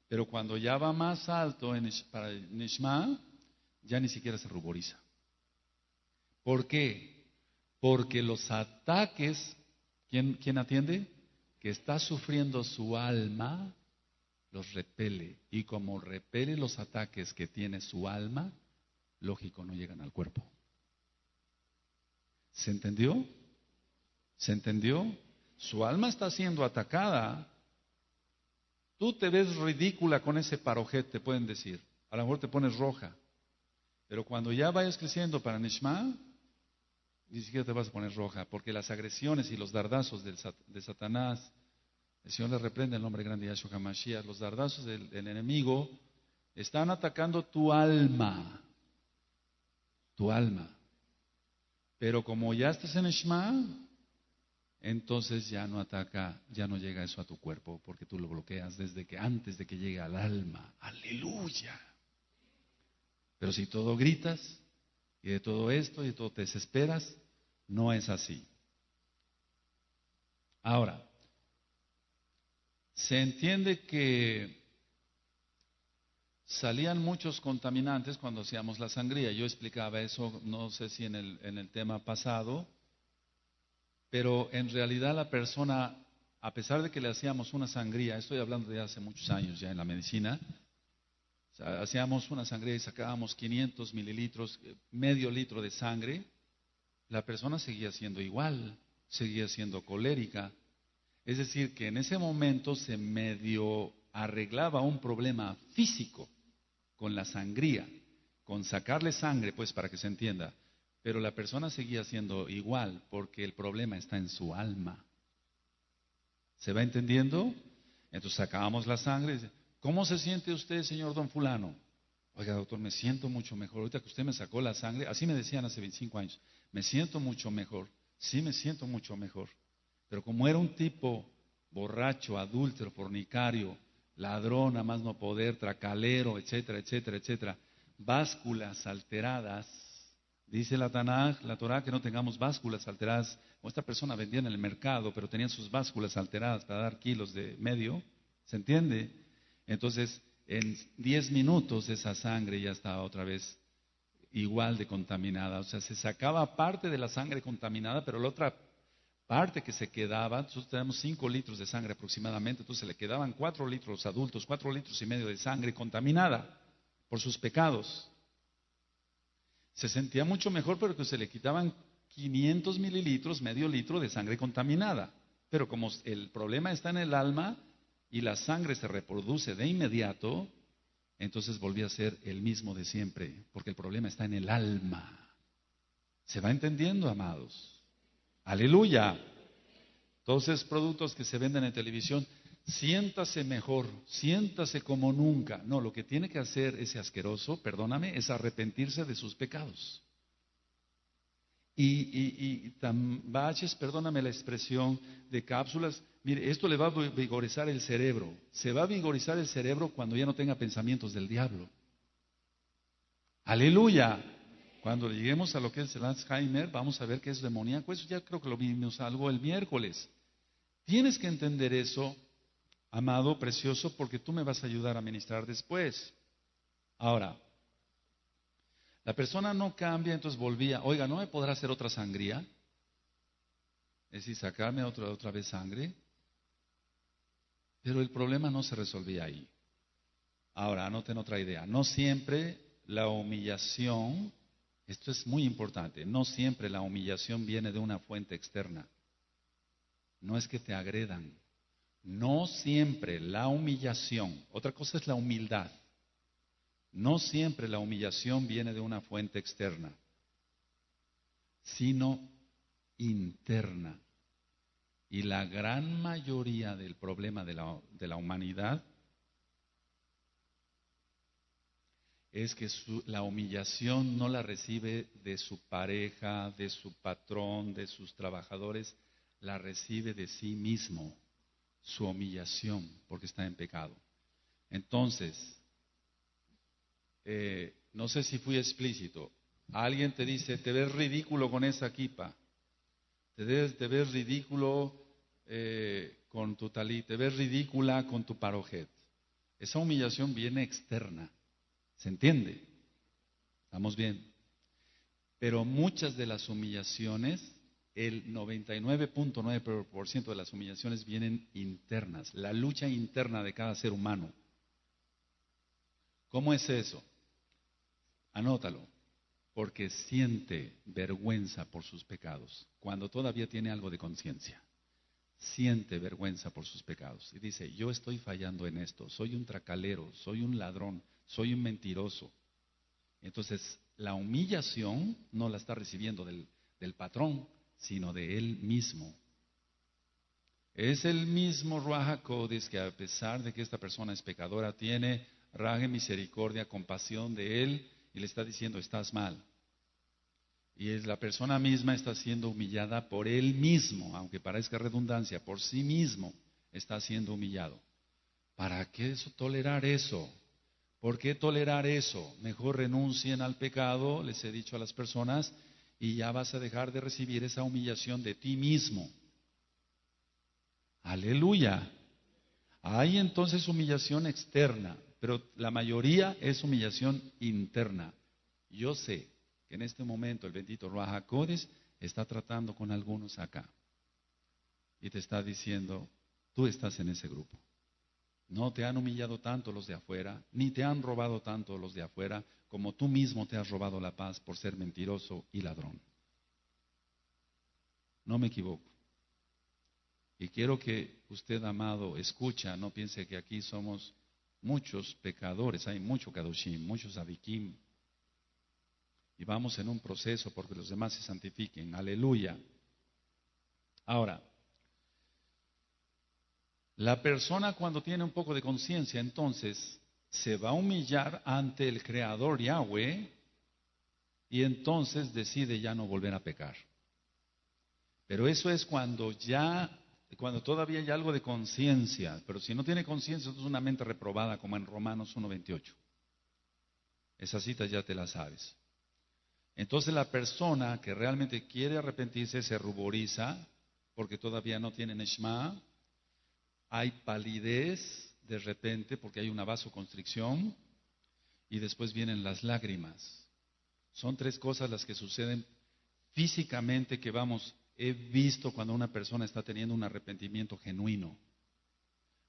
pero cuando ya va más alto para el Neshama, ya ni siquiera se ruboriza. ¿Por qué? Porque los ataques, ¿quién atiende? Que está sufriendo su alma, los repele. Y como repele los ataques que tiene su alma, lógico, no llegan al cuerpo. ¿Se entendió? ¿Se entendió? Su alma está siendo atacada. Tú te ves ridícula con ese parojet, te pueden decir. A lo mejor te pones roja. Pero cuando ya vayas creciendo para Neshama, ni siquiera te vas a poner roja, porque las agresiones y los dardazos de Satanás, el Señor le reprende el nombre grande de Yahshua HaMashiach, los dardazos del enemigo están atacando tu alma. Tu alma. Pero como ya estás en Shema, entonces ya no ataca, ya no llega eso a tu cuerpo, porque tú lo bloqueas antes de que llegue al alma. Aleluya. Pero si todo gritas, y de todo esto, y de todo te desesperas, no es así. Ahora, se entiende que salían muchos contaminantes cuando hacíamos la sangría. Yo explicaba eso, no sé si en el tema pasado, pero en realidad la persona, a pesar de que le hacíamos una sangría, estoy hablando de hace muchos años ya en la medicina, o sea, hacíamos una sangría y sacábamos 500 mililitros, medio litro de sangre, la persona seguía siendo igual, seguía siendo colérica. Es decir, que en ese momento se medio arreglaba un problema físico con la sangría, con sacarle sangre, pues para que se entienda. Pero la persona seguía siendo igual porque el problema está en su alma. ¿Se va entendiendo? Entonces sacábamos la sangre y dice, ¿cómo se siente usted, señor don fulano? Oiga, doctor, me siento mucho mejor. Ahorita que usted me sacó la sangre, así me decían hace 25 años, me siento mucho mejor. Sí, me siento mucho mejor. Pero como era un tipo borracho, adúltero, fornicario, ladrón, a más no poder, tracalero, etcétera, etcétera, etcétera, básculas alteradas, dice la Tanaj, la Torah, que no tengamos básculas alteradas. Como esta persona vendía en el mercado, pero tenían sus básculas alteradas para dar kilos de medio, ¿se entiende? Entonces, en 10 minutos esa sangre ya estaba otra vez igual de contaminada. O sea, se sacaba parte de la sangre contaminada, pero la otra parte que se quedaba, nosotros tenemos 5 litros de sangre aproximadamente, entonces le quedaban 4 litros adultos, 4 litros y medio de sangre contaminada por sus pecados. Se sentía mucho mejor, pero que se le quitaban 500 mililitros, medio litro de sangre contaminada. Pero como el problema está en el alma y la sangre se reproduce de inmediato, entonces volvía a ser el mismo de siempre, porque el problema está en el alma. ¿Se va entendiendo, amados? Aleluya. Todos esos productos que se venden en televisión, siéntase mejor, siéntase como nunca. No, lo que tiene que hacer ese asqueroso, perdóname, es arrepentirse de sus pecados. Y tambaches, perdóname la expresión, de cápsulas, mire, esto le va a vigorizar el cerebro. Se va a vigorizar el cerebro cuando ya no tenga pensamientos del diablo. Aleluya. Cuando lleguemos a lo que es el Alzheimer, vamos a ver que es demoníaco. Eso ya creo que lo vimos algo el miércoles. Tienes que entender eso, amado, precioso, porque tú me vas a ayudar a ministrar después. Ahora, la persona no cambia, entonces volvía. Oiga, ¿no me podrá hacer otra sangría? Es decir, sacarme otra vez sangre. Pero el problema no se resolvía ahí. Ahora, anoten otra idea. No siempre la humillación, esto es muy importante, no siempre la humillación viene de una fuente externa. No es que te agredan. No siempre la humillación, otra cosa es la humildad. No siempre la humillación viene de una fuente externa, sino interna. Y la gran mayoría del problema de la humanidad es que la humillación no la recibe de su pareja, de su patrón, de sus trabajadores, la recibe de sí mismo, su humillación, porque está en pecado. Entonces, no sé si fui explícito. Alguien te dice, te ves ridículo con esa kipa, te ves ridículo con tu talí, te ves ridícula con tu parojet. Esa humillación viene externa, ¿se entiende? ¿Estamos bien? Pero muchas de las humillaciones, el 99.9% de las humillaciones vienen internas, la lucha interna de cada ser humano. ¿Cómo es eso? Anótalo, porque siente vergüenza por sus pecados, cuando todavía tiene algo de conciencia. Siente vergüenza por sus pecados y dice, yo estoy fallando en esto, soy un tracalero, soy un ladrón, soy un mentiroso. Entonces, la humillación no la está recibiendo del patrón, sino de él mismo. Es el mismo Ruach HaKodesh que a pesar de que esta persona es pecadora, tiene raje, misericordia, compasión de él y le está diciendo, estás mal. Y es la persona misma está siendo humillada por él mismo, aunque parezca redundancia, por sí mismo está siendo humillado. ¿Para qué tolerar eso? ¿Por qué tolerar eso? Mejor renuncien al pecado, les he dicho a las personas, y ya vas a dejar de recibir esa humillación de ti mismo. Aleluya. Hay entonces humillación externa, pero la mayoría es humillación interna. Yo sé que en este momento el bendito Ruach HaKodesh está tratando con algunos acá. y te está diciendo, tú estás en ese grupo. No te han humillado tanto los de afuera, ni te han robado tanto los de afuera, como tú mismo te has robado la paz por ser mentiroso y ladrón. No me equivoco. Y quiero que usted, amado, escucha, no piense que aquí somos muchos pecadores, hay mucho kadoshim, muchos adikim. Y vamos en un proceso porque los demás se santifiquen. Aleluya. Ahora, la persona cuando tiene un poco de conciencia, entonces se va a humillar ante el Creador Yahweh y entonces decide ya no volver a pecar. Pero eso es cuando todavía hay algo de conciencia. Pero si no tiene conciencia, es una mente reprobada, como en Romanos 1:28. Esas citas ya te las sabes. Entonces la persona que realmente quiere arrepentirse se ruboriza porque todavía no tiene neshma. Hay palidez de repente porque hay una vasoconstricción y después vienen las lágrimas. Son tres cosas las que suceden físicamente que he visto cuando una persona está teniendo un arrepentimiento genuino.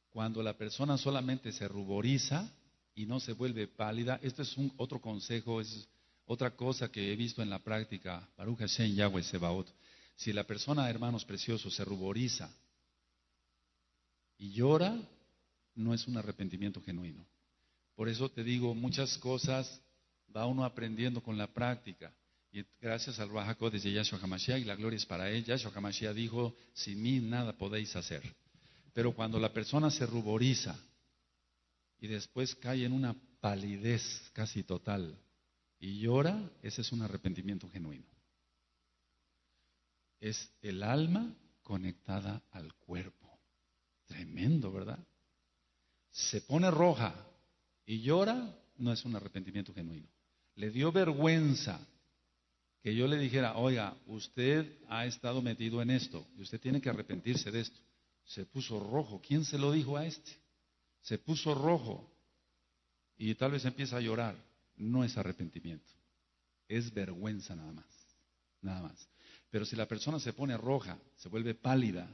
Cuando la persona solamente se ruboriza y no se vuelve pálida, este es otro consejo, es otra cosa que he visto en la práctica, Baruch Hashem Yahweh Sebaot. Si la persona, hermanos preciosos, se ruboriza y llora, no es un arrepentimiento genuino. Por eso te digo, muchas cosas va uno aprendiendo con la práctica. Y gracias al Ruach HaKodesh de Yahshua HaMashiach, y la gloria es para él. Yahshua HaMashiach dijo, sin mí nada podéis hacer. Pero cuando la persona se ruboriza y después cae en una palidez casi total y llora, ese es un arrepentimiento genuino. Es el alma conectada al cuerpo. Tremendo, ¿verdad? Se pone roja y llora, no es un arrepentimiento genuino. Le dio vergüenza que yo le dijera, oiga, usted ha estado metido en esto y usted tiene que arrepentirse de esto. Se puso rojo. ¿Quién se lo dijo a este? Se puso rojo y tal vez empieza a llorar. No es arrepentimiento, es vergüenza nada más, nada más. Pero si la persona se pone roja, se vuelve pálida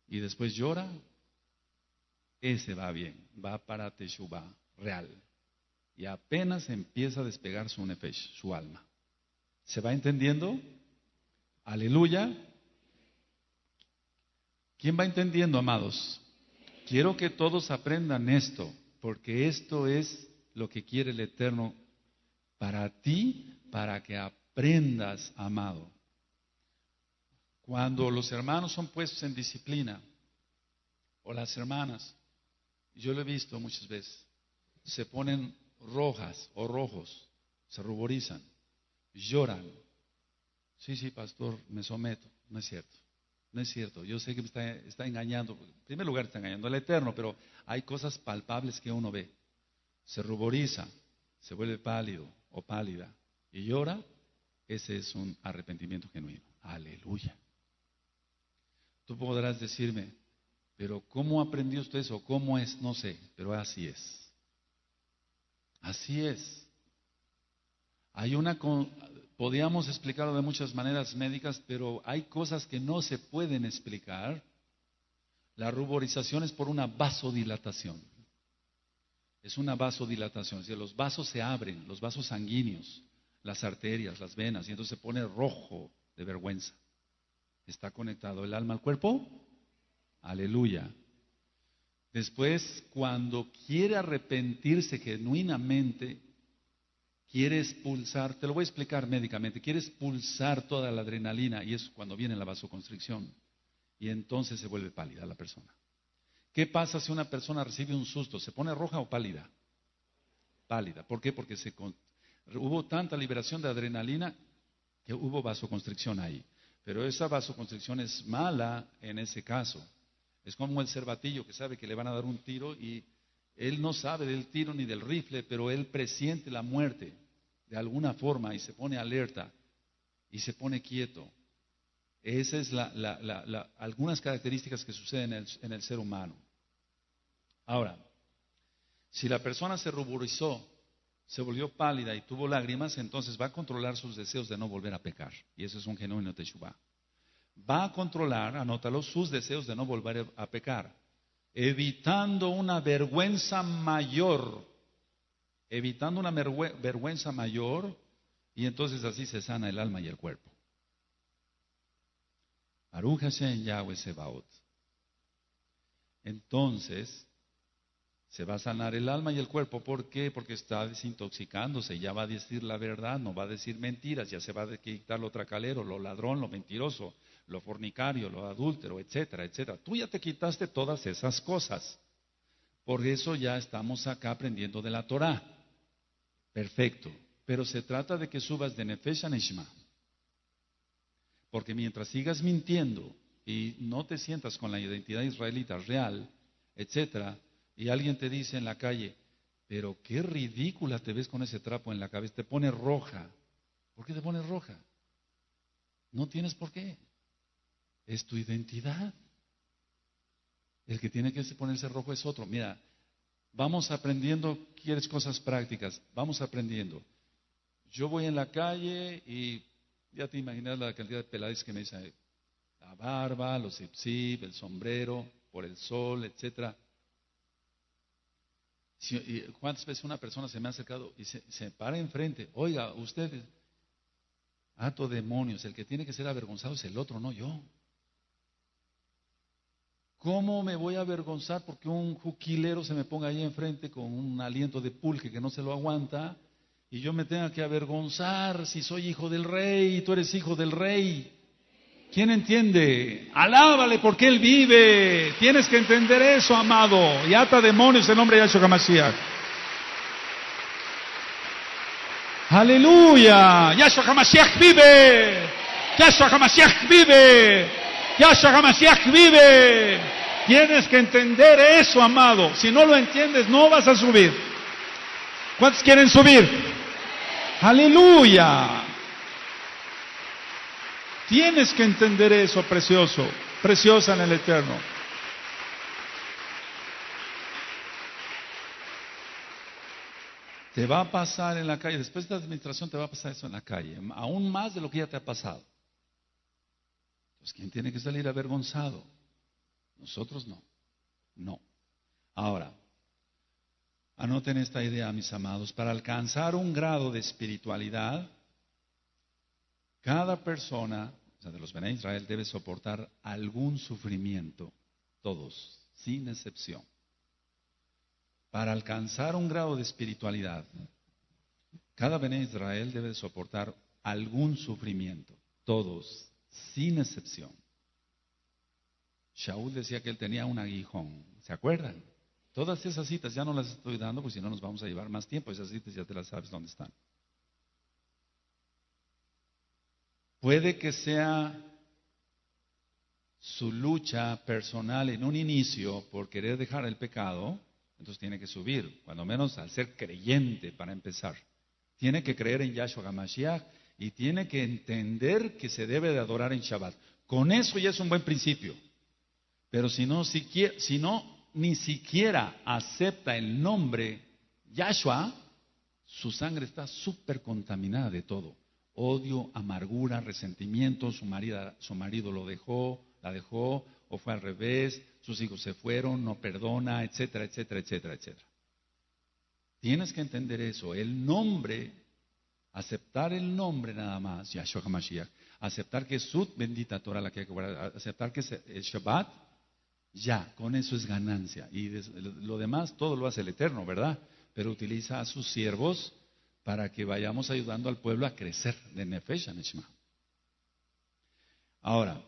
y después llora, ese va bien, va para Teshuvah real. Y apenas empieza a despegar su nefesh, su alma. ¿Se va entendiendo? Aleluya. ¿Quién va entendiendo, amados? Quiero que todos aprendan esto, porque esto es lo que quiere el Eterno para ti, para que aprendas, amado. Cuando los hermanos son puestos en disciplina, o las hermanas, yo lo he visto muchas veces, se ponen rojas o rojos, se ruborizan, lloran. Sí, pastor, me someto. No es cierto. No es cierto. Yo sé que me está engañando. En primer lugar está engañando al Eterno, pero hay cosas palpables que uno ve. Se ruboriza, se vuelve pálido o pálida y llora. Ese es un arrepentimiento genuino. Aleluya. Tú podrás decirme, pero ¿cómo aprendió usted eso? ¿Cómo es? No sé, pero así es. Así es. Podríamos explicarlo de muchas maneras médicas, pero hay cosas que no se pueden explicar. La ruborización es por una vasodilatación. Es una vasodilatación. Es decir, los vasos se abren, los vasos sanguíneos, las arterias, las venas, y entonces se pone rojo de vergüenza. ¿Está conectado el alma al cuerpo? Aleluya. Después, cuando quiere arrepentirse genuinamente, quiere expulsar, te lo voy a explicar médicamente, quiere expulsar toda la adrenalina y es cuando viene la vasoconstricción y entonces se vuelve pálida la persona. ¿Qué pasa si una persona recibe un susto? ¿Se pone roja o pálida? Pálida. ¿Por qué? Porque hubo tanta liberación de adrenalina que hubo vasoconstricción ahí. Pero esa vasoconstricción es mala en ese caso. Es como el cervatillo que sabe que le van a dar un tiro y él no sabe del tiro ni del rifle, pero él presiente la muerte de alguna forma y se pone alerta y se pone quieto. Esas es algunas características que suceden en el ser humano. Ahora, si la persona se ruborizó, se volvió pálida y tuvo lágrimas, entonces va a controlar sus deseos de no volver a pecar. Y eso es un genuino teshuvah. va a controlar, anótalo, sus deseos de no volver a pecar, evitando una vergüenza mayor, y entonces así se sana el alma y el cuerpo. Baruch Hashem Yahweh Sebaot. Entonces, se va a sanar el alma y el cuerpo. ¿Por qué? Porque está desintoxicándose, ya va a decir la verdad, no va a decir mentiras, ya se va a quitar lo tracalero, lo ladrón, lo mentiroso, lo fornicario, lo adúltero, etcétera, etcétera. Tú ya te quitaste todas esas cosas. Por eso ya estamos acá aprendiendo de la Torah. Perfecto. Pero se trata de que subas de Nefesh a Neshama. Porque mientras sigas mintiendo y no te sientas con la identidad israelita real, etcétera, y alguien te dice en la calle, pero qué ridícula te ves con ese trapo en la cabeza, te pone roja. ¿Por qué te pones roja? No tienes por qué. Es tu identidad. El que tiene que ponerse rojo es otro. Mira, vamos aprendiendo, quieres cosas prácticas, vamos aprendiendo. Yo voy en la calle y ya te imaginas la cantidad de pelades que me dicen, la barba, los zip, el sombrero, por el sol, etcétera. ¿Cuántas veces una persona se me ha acercado y se para enfrente? Oiga, usted, hato demonios, el que tiene que ser avergonzado es el otro, no yo. ¿Cómo me voy a avergonzar porque un juquilero se me ponga ahí enfrente con un aliento de pulque que no se lo aguanta y yo me tenga que avergonzar si soy hijo del rey y tú eres hijo del rey? ¿Quién entiende? Alábale porque Él vive. Tienes que entender eso, amado. Y ata demonios en nombre de Yahshua HaMashiach. ¡Aleluya! Yahshua HaMashiach vive. Yahshua HaMashiach vive. Yahshua HaMashiach vive. Tienes que entender eso, amado. Si no lo entiendes, no vas a subir. ¿Cuántos quieren subir? ¡Aleluya! Tienes que entender eso, precioso, preciosa en el Eterno. Te va a pasar en la calle, después de esta administración te va a pasar eso en la calle, aún más de lo que ya te ha pasado. Entonces, ¿quién tiene que salir avergonzado? Nosotros no. No. Ahora, anoten esta idea, mis amados, para alcanzar un grado de espiritualidad, cada persona, o sea, de los Bené Israel, debe soportar algún sufrimiento, todos, sin excepción. Para alcanzar un grado de espiritualidad, cada Bené Israel debe soportar algún sufrimiento, todos, sin excepción. Shaul decía que él tenía un aguijón, ¿se acuerdan? Todas esas citas ya no las estoy dando, porque si no nos vamos a llevar más tiempo, esas citas ya te las sabes dónde están. Puede que sea su lucha personal en un inicio por querer dejar el pecado, entonces tiene que subir, cuando menos al ser creyente para empezar. Tiene que creer en Yahshua HaMashiach y tiene que entender que se debe de adorar en Shabbat. Con eso ya es un buen principio. Pero si no, ni siquiera acepta el nombre Yahshua, su sangre está súper contaminada de todo. Odio, amargura, resentimiento, su marido la dejó, o fue al revés, sus hijos se fueron, no perdona, etcétera, etcétera, etcétera, etcétera. Tienes que entender eso, el nombre, aceptar el nombre nada más, Yahshua HaMashiach, aceptar que es su bendita Torah la que hay que guardar, aceptar que es Shabbat, ya, con eso es ganancia. Y lo demás todo lo hace el Eterno, ¿verdad? Pero utiliza a sus siervos para que vayamos ayudando al pueblo a crecer de Nefesh a Neshama. Ahora,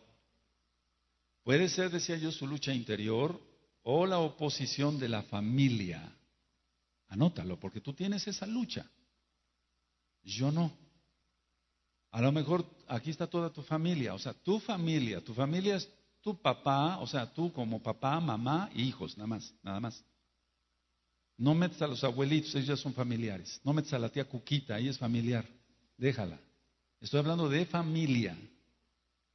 puede ser, decía yo, su lucha interior o la oposición de la familia. Anótalo, porque tú tienes esa lucha. Yo no. A lo mejor aquí está toda tu familia, o sea, tu familia es tu papá, o sea, tú como papá, mamá e hijos, nada más. No metas a los abuelitos, ellos ya son familiares. No metas a la tía Cuquita, ella es familiar. Déjala. Estoy hablando de familia.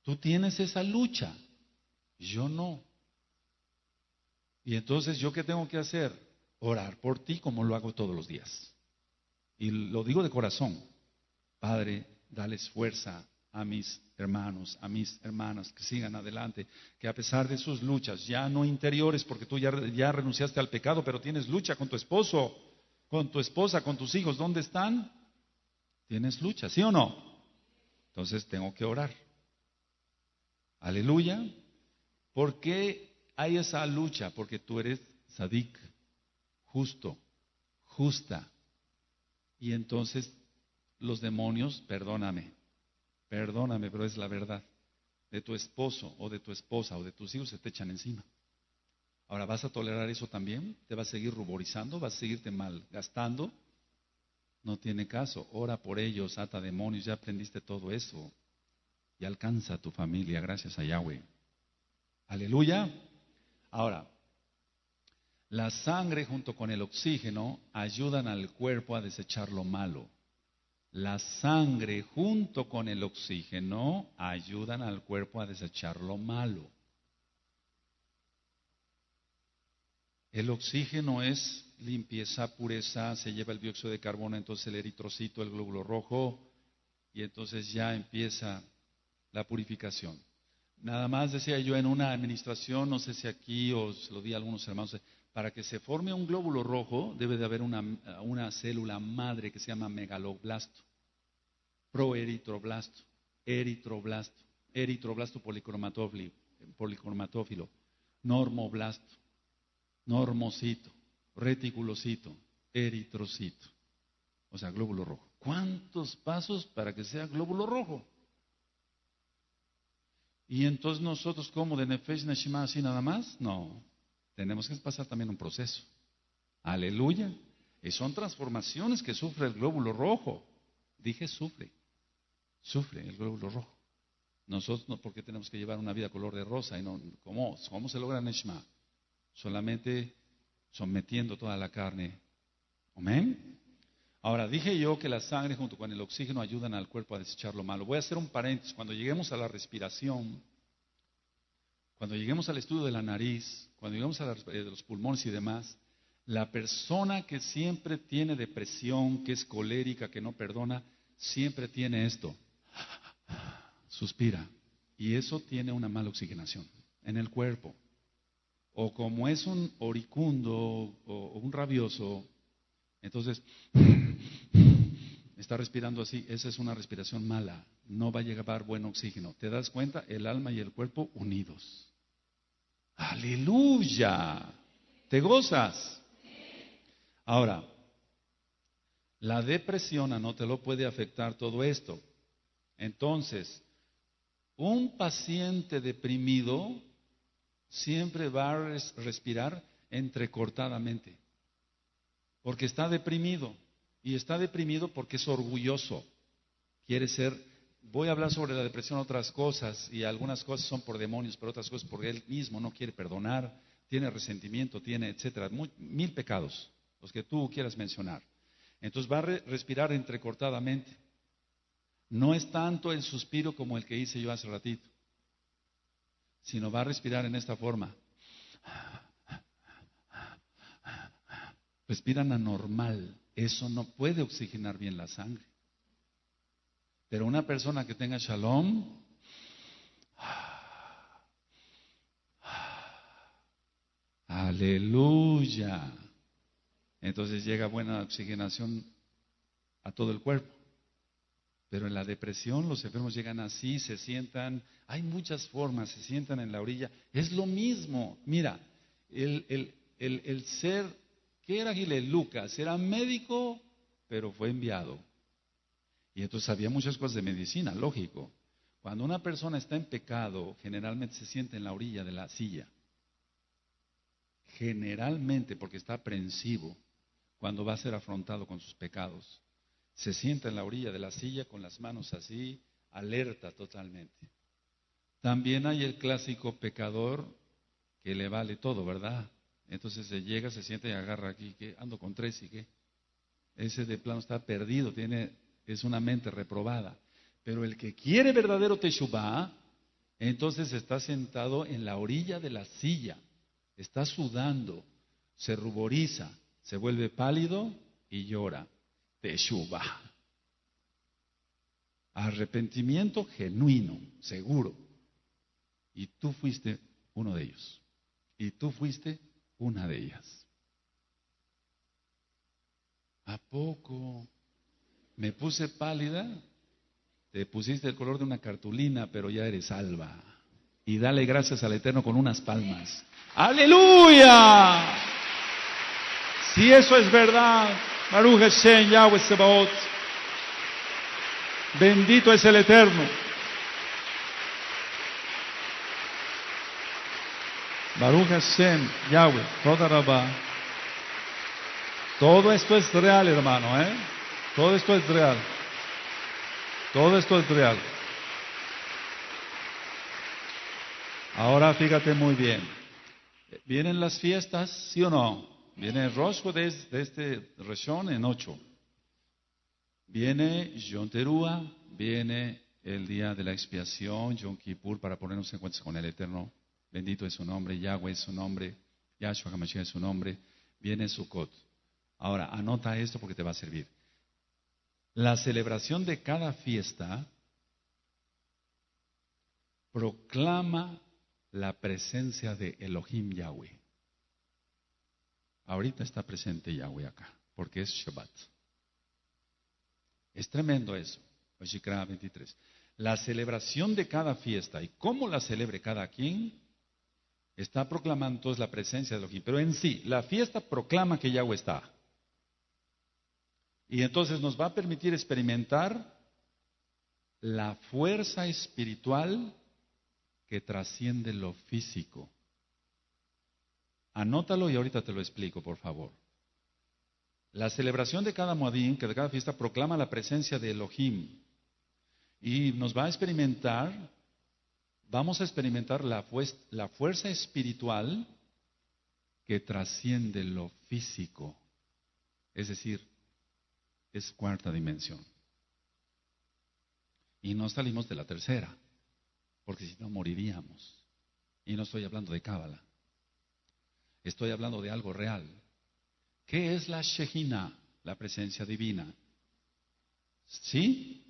Tú tienes esa lucha. Yo no. Y entonces, ¿yo qué tengo que hacer? Orar por ti como lo hago todos los días. Y lo digo de corazón. Padre, dales fuerza, a mis hermanos, a mis hermanas que sigan adelante, que a pesar de sus luchas, ya no interiores, porque tú ya renunciaste al pecado, pero tienes lucha con tu esposo, con tu esposa, con tus hijos, ¿dónde están? Tienes lucha, ¿sí o no? Entonces tengo que orar. Aleluya. ¿Por qué hay esa lucha? Porque tú eres sadik, justo, justa. Y entonces los demonios, perdóname, pero es la verdad, de tu esposo o de tu esposa o de tus hijos se te echan encima. Ahora, ¿vas a tolerar eso también? ¿Te vas a seguir ruborizando? ¿Vas a seguirte malgastando? No tiene caso. Ora por ellos, ata demonios, ya aprendiste todo eso. Y alcanza a tu familia, gracias a Yahweh. Aleluya. Ahora, la sangre junto con el oxígeno ayudan al cuerpo a desechar lo malo. La sangre junto con el oxígeno ayudan al cuerpo a desechar lo malo. El oxígeno es limpieza, pureza, se lleva el dióxido de carbono, entonces el eritrocito, el glóbulo rojo, y entonces ya empieza la purificación. Nada más decía yo en una administración, no sé si aquí os lo di a algunos hermanos, para que se forme un glóbulo rojo debe de haber una célula madre que se llama megaloblasto, proeritroblasto, eritroblasto policromatófilo, normoblasto, normocito, reticulocito, eritrocito, o sea, glóbulo rojo. ¿Cuántos pasos para que sea glóbulo rojo? Y entonces nosotros, como de Nefesh Neshima así nada más, no, tenemos que pasar también un proceso. Aleluya. Y son transformaciones que sufre el glóbulo rojo. Dije sufre el glóbulo rojo. Nosotros no, porque tenemos que llevar una vida color de rosa y no, ¿cómo se logra Neshima? Solamente sometiendo toda la carne. Amén. Ahora, dije yo que la sangre junto con el oxígeno ayudan al cuerpo a desechar lo malo. Voy a hacer un paréntesis. Cuando lleguemos a la respiración, cuando lleguemos al estudio de la nariz, cuando lleguemos a de los pulmones y demás, la persona que siempre tiene depresión, que es colérica, que no perdona, siempre tiene esto. Suspira. Y eso tiene una mala oxigenación en el cuerpo. O como es un oricundo o un rabioso, entonces está respirando así, esa es una respiración mala, no va a llevar buen oxígeno. ¿Te das cuenta? El alma y el cuerpo unidos. ¡Aleluya! ¿Te gozas? Ahora, la depresión no te lo puede afectar todo esto. Entonces, un paciente deprimido siempre va a respirar entrecortadamente, porque está deprimido. Y está deprimido porque es orgulloso. Quiere ser, voy a hablar sobre la depresión otras cosas, y algunas cosas son por demonios, pero otras cosas porque él mismo no quiere perdonar, tiene resentimiento, tiene etcétera, mil pecados, los que tú quieras mencionar. Entonces va a respirar entrecortadamente. No es tanto el suspiro como el que hice yo hace ratito, sino va a respirar en esta forma. Respiran anormal. Eso no puede oxigenar bien la sangre. Pero una persona que tenga shalom, aleluya, entonces llega buena oxigenación a todo el cuerpo. Pero en la depresión los enfermos llegan así, se sientan, hay muchas formas, se sientan en la orilla. Es lo mismo. Mira, el ser, ¿qué era Gilel? Lucas, era médico, pero fue enviado. Y entonces había muchas cosas de medicina, lógico. Cuando una persona está en pecado, generalmente se siente en la orilla de la silla. Generalmente, porque está aprensivo cuando va a ser afrontado con sus pecados. Se sienta en la orilla de la silla con las manos así, alerta totalmente. También hay el clásico pecador que le vale todo, ¿verdad? Entonces se llega, se sienta y agarra aquí, que ando con tres y qué. Ese de plano está perdido, es una mente reprobada. Pero el que quiere verdadero teshuvá, entonces está sentado en la orilla de la silla, está sudando, se ruboriza, se vuelve pálido y llora. Teshuvá. Arrepentimiento genuino, seguro. Y tú fuiste uno de ellos. Y tú fuiste una de ellas. ¿A poco? Me puse pálida. Te pusiste el color de una cartulina, pero ya eres salva. Y dale gracias al Eterno con unas palmas. ¡Aleluya! Si eso es verdad, Baruch Hashem, Yahweh Sebaot. Bendito es el Eterno. Baruch Hashem, Yahweh, toda Rabá. Todo esto es real, hermano, ¿eh? Todo esto es real. Todo esto es real. Ahora fíjate muy bien. ¿Vienen las fiestas, sí o no? Viene el Rosh Chodesh de este Rishon en 8. Viene Yom Teruah, viene el día de la expiación, Yom Kippur, para ponernos en cuenta con el Eterno. Bendito es su nombre, Yahweh es su nombre, Yahshua HaMashiach es su nombre. Viene Sukkot. Ahora, anota esto porque te va a servir. La celebración de cada fiesta proclama la presencia de Elohim Yahweh. Ahorita está presente Yahweh acá, porque es Shabbat. Es tremendo eso. Vayikra 23. La celebración de cada fiesta y cómo la celebre cada quien está proclamando entonces la presencia de Elohim. Pero en sí, la fiesta proclama que Yahweh está. Y entonces nos va a permitir experimentar la fuerza espiritual que trasciende lo físico. Anótalo y ahorita te lo explico, por favor. La celebración de cada Moadim, que de cada fiesta, proclama la presencia de Elohim. Y nos va a experimentar, vamos a experimentar la fuerza espiritual que trasciende lo físico. Es decir, es cuarta dimensión. Y no salimos de la tercera, porque si no moriríamos. Y no estoy hablando de cábala. Estoy hablando de algo real. ¿Qué es la Shejina? La presencia divina. ¿Sí?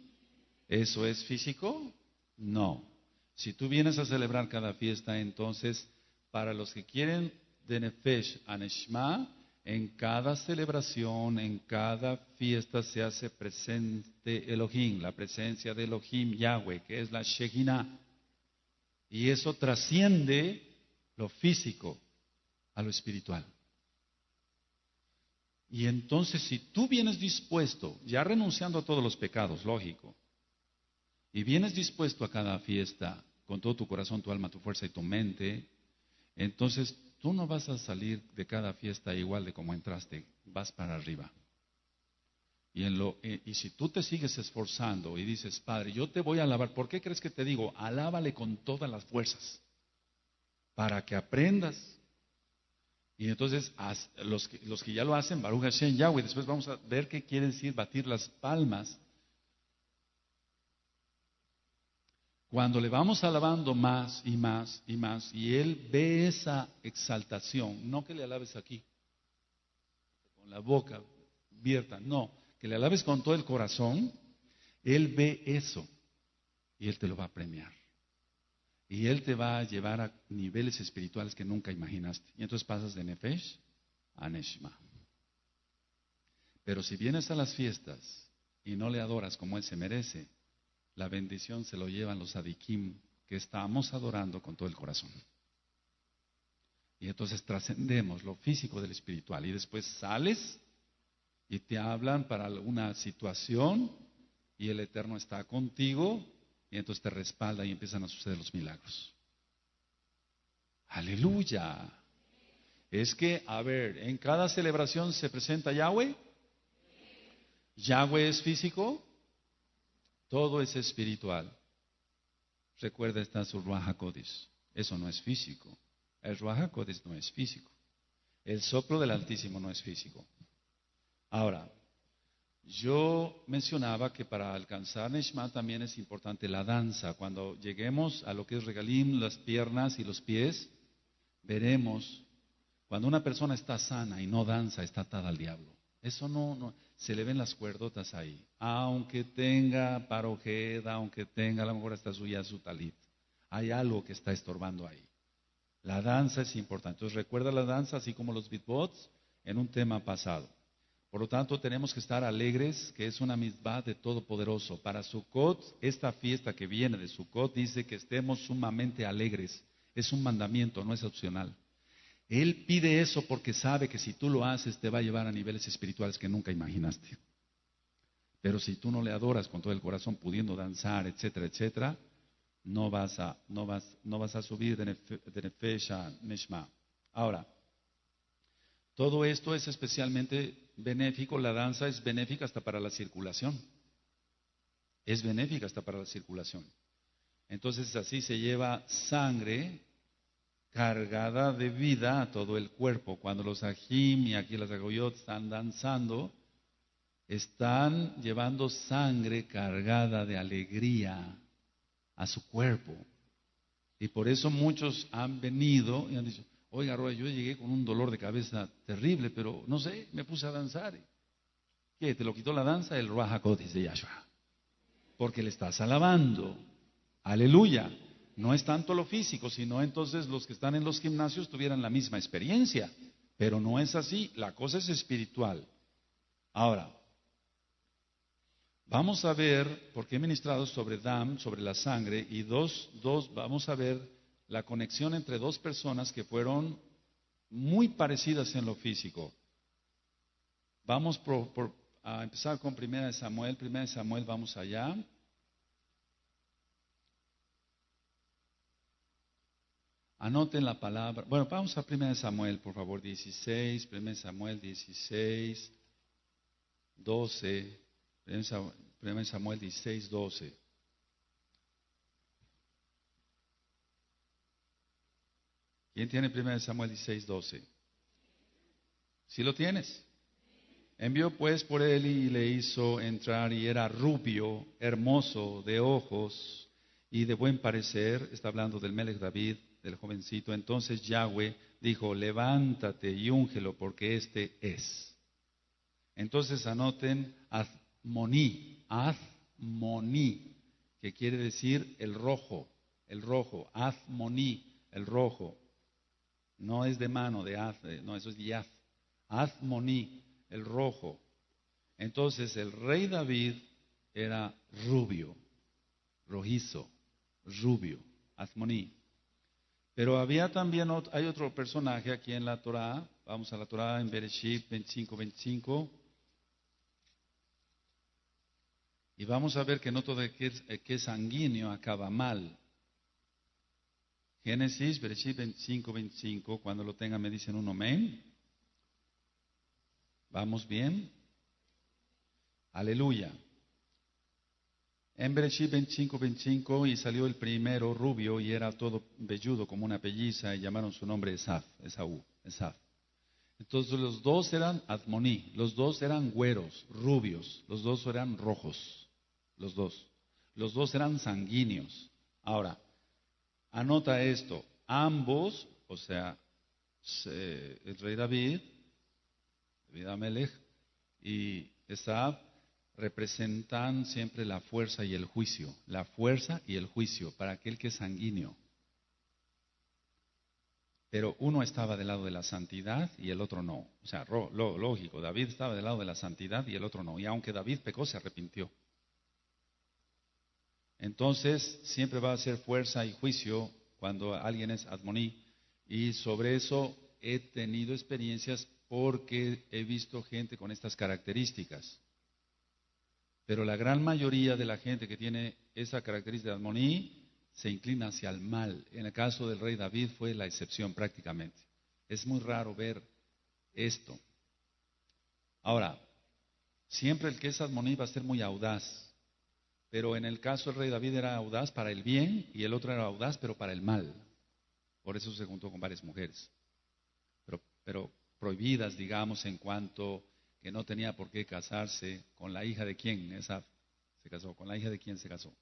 ¿Eso es físico? No. Si tú vienes a celebrar cada fiesta, entonces, para los que quieren de Nefesh a Neshma, en cada celebración, en cada fiesta se hace presente Elohim, la presencia de Elohim Yahweh, que es la Shejina. Y eso trasciende lo físico a lo espiritual. Y entonces, si tú vienes dispuesto, ya renunciando a todos los pecados, lógico, y vienes dispuesto a cada fiesta, con todo tu corazón, tu alma, tu fuerza y tu mente, entonces tú no vas a salir de cada fiesta igual de como entraste, vas para arriba. Y si tú te sigues esforzando y dices, Padre, yo te voy a alabar, ¿por qué crees que te digo? Alábale con todas las fuerzas, para que aprendas. Y entonces, los que ya lo hacen, Baruch Hashem Yahweh, después vamos a ver qué quiere decir batir las palmas. Cuando le vamos alabando más y más y más, y Él ve esa exaltación, no que le alabes aquí, con la boca abierta, no, que le alabes con todo el corazón, Él ve eso y Él te lo va a premiar. Y Él te va a llevar a niveles espirituales que nunca imaginaste. Y entonces pasas de Nefesh a Neshma. Pero si vienes a las fiestas y no le adoras como Él se merece, la bendición se lo llevan los adikim que estamos adorando con todo el corazón. Y entonces trascendemos lo físico del espiritual. Y después sales y te hablan para alguna situación y el Eterno está contigo. Y entonces te respalda y empiezan a suceder los milagros. Aleluya. Es que, a ver, en cada celebración se presenta Yahweh. Yahweh es físico. Todo es espiritual. Recuerda, está su Ruach HaKodesh. Eso no es físico. El Ruach HaKodesh no es físico. El soplo del Altísimo no es físico. Ahora, yo mencionaba que para alcanzar Neshma también es importante la danza. Cuando lleguemos a lo que es Regalim, las piernas y los pies, veremos, cuando una persona está sana y no danza, está atada al diablo. Eso no, se le ven las cuerdotas ahí. Aunque tenga parojeda, aunque tenga, a lo mejor hasta suya su talit. Hay algo que está estorbando ahí. La danza es importante. Entonces recuerda la danza, así como los beatbox, en un tema pasado. Por lo tanto, tenemos que estar alegres, que es una mitzvah de Todopoderoso. Para Sukkot, esta fiesta que viene de Sukkot, dice que estemos sumamente alegres. Es un mandamiento, no es opcional. Él pide eso porque sabe que si tú lo haces, te va a llevar a niveles espirituales que nunca imaginaste. Pero si tú no le adoras con todo el corazón, pudiendo danzar, etcétera, etcétera, no vas a subir de Nefesh a Neshma. Ahora, todo esto es especialmente benéfico, la danza es benéfica hasta para la circulación. Es benéfica hasta para la circulación. Entonces así se lleva sangre cargada de vida a todo el cuerpo. Cuando los ajim y aquí las agoyot están danzando, están llevando sangre cargada de alegría a su cuerpo. Y por eso muchos han venido y han dicho, oiga, Roy, yo llegué con un dolor de cabeza terrible, pero no sé, me puse a danzar. ¿Qué? ¿Te lo quitó la danza? El Ruach HaKodesh de Yahshua. Porque le estás alabando. Aleluya. No es tanto lo físico, sino entonces los que están en los gimnasios tuvieran la misma experiencia. Pero no es así, la cosa es espiritual. Ahora, vamos a ver, porque he ministrado sobre Dam, sobre la sangre, y vamos a ver la conexión entre dos personas que fueron muy parecidas en lo físico. Vamos a empezar con 1 Samuel. 1 Samuel, vamos allá. Anoten la palabra. Bueno, vamos a 1 Samuel, por favor, 16. 1 Samuel 16, 12. 1 Samuel 16, 12. ¿Quién tiene 1 Samuel 16, 12? ¿Sí lo tienes? Envió pues por él y le hizo entrar, y era rubio, hermoso, de ojos y de buen parecer. Está hablando del Melech David, del jovencito. Entonces Yahweh dijo, levántate y úngelo, porque este es. Entonces anoten Azmoní, que quiere decir el rojo, Azmoní, el rojo. No es de mano, de haz, no, eso es yaz. Azmoní, el rojo. Entonces el rey David era rubio, rojizo, rubio, Azmoní. Pero había también, hay otro personaje aquí en la Torah. Vamos a la Torah en Bereshit 25:25. Y vamos a ver que no todo el que es sanguíneo acaba mal. Génesis, Bereshit 25:25. Cuando lo tengan me dicen un amén. ¿Vamos bien? Aleluya. En Bereshit 25:25, y salió el primero rubio y era todo velludo como una pelliza, y llamaron su nombre Esaú. Entonces los dos eran Azmoní, los dos eran güeros, rubios, los dos eran rojos, los dos eran sanguíneos. Ahora, anota esto, ambos, o sea, el rey David Amelech y Esab, representan siempre la fuerza y el juicio, para aquel que es sanguíneo. Pero uno estaba del lado de la santidad y el otro no. O sea, lógico, David estaba del lado de la santidad y el otro no. Y aunque David pecó, se arrepintió. Entonces, siempre va a ser fuerza y juicio cuando alguien es Admoní. Y sobre eso he tenido experiencias porque he visto gente con estas características. Pero la gran mayoría de la gente que tiene esa característica de Admoní se inclina hacia el mal. En el caso del rey David fue la excepción prácticamente. Es muy raro ver esto. Ahora, siempre el que es Admoní va a ser muy audaz. Pero en el caso del rey David era audaz para el bien y el otro era audaz pero para el mal. Por eso se juntó con varias mujeres. Pero prohibidas, digamos, en cuanto que no tenía por qué casarse con la hija de quién. Esa se casó. ¿Con la hija de quién se casó?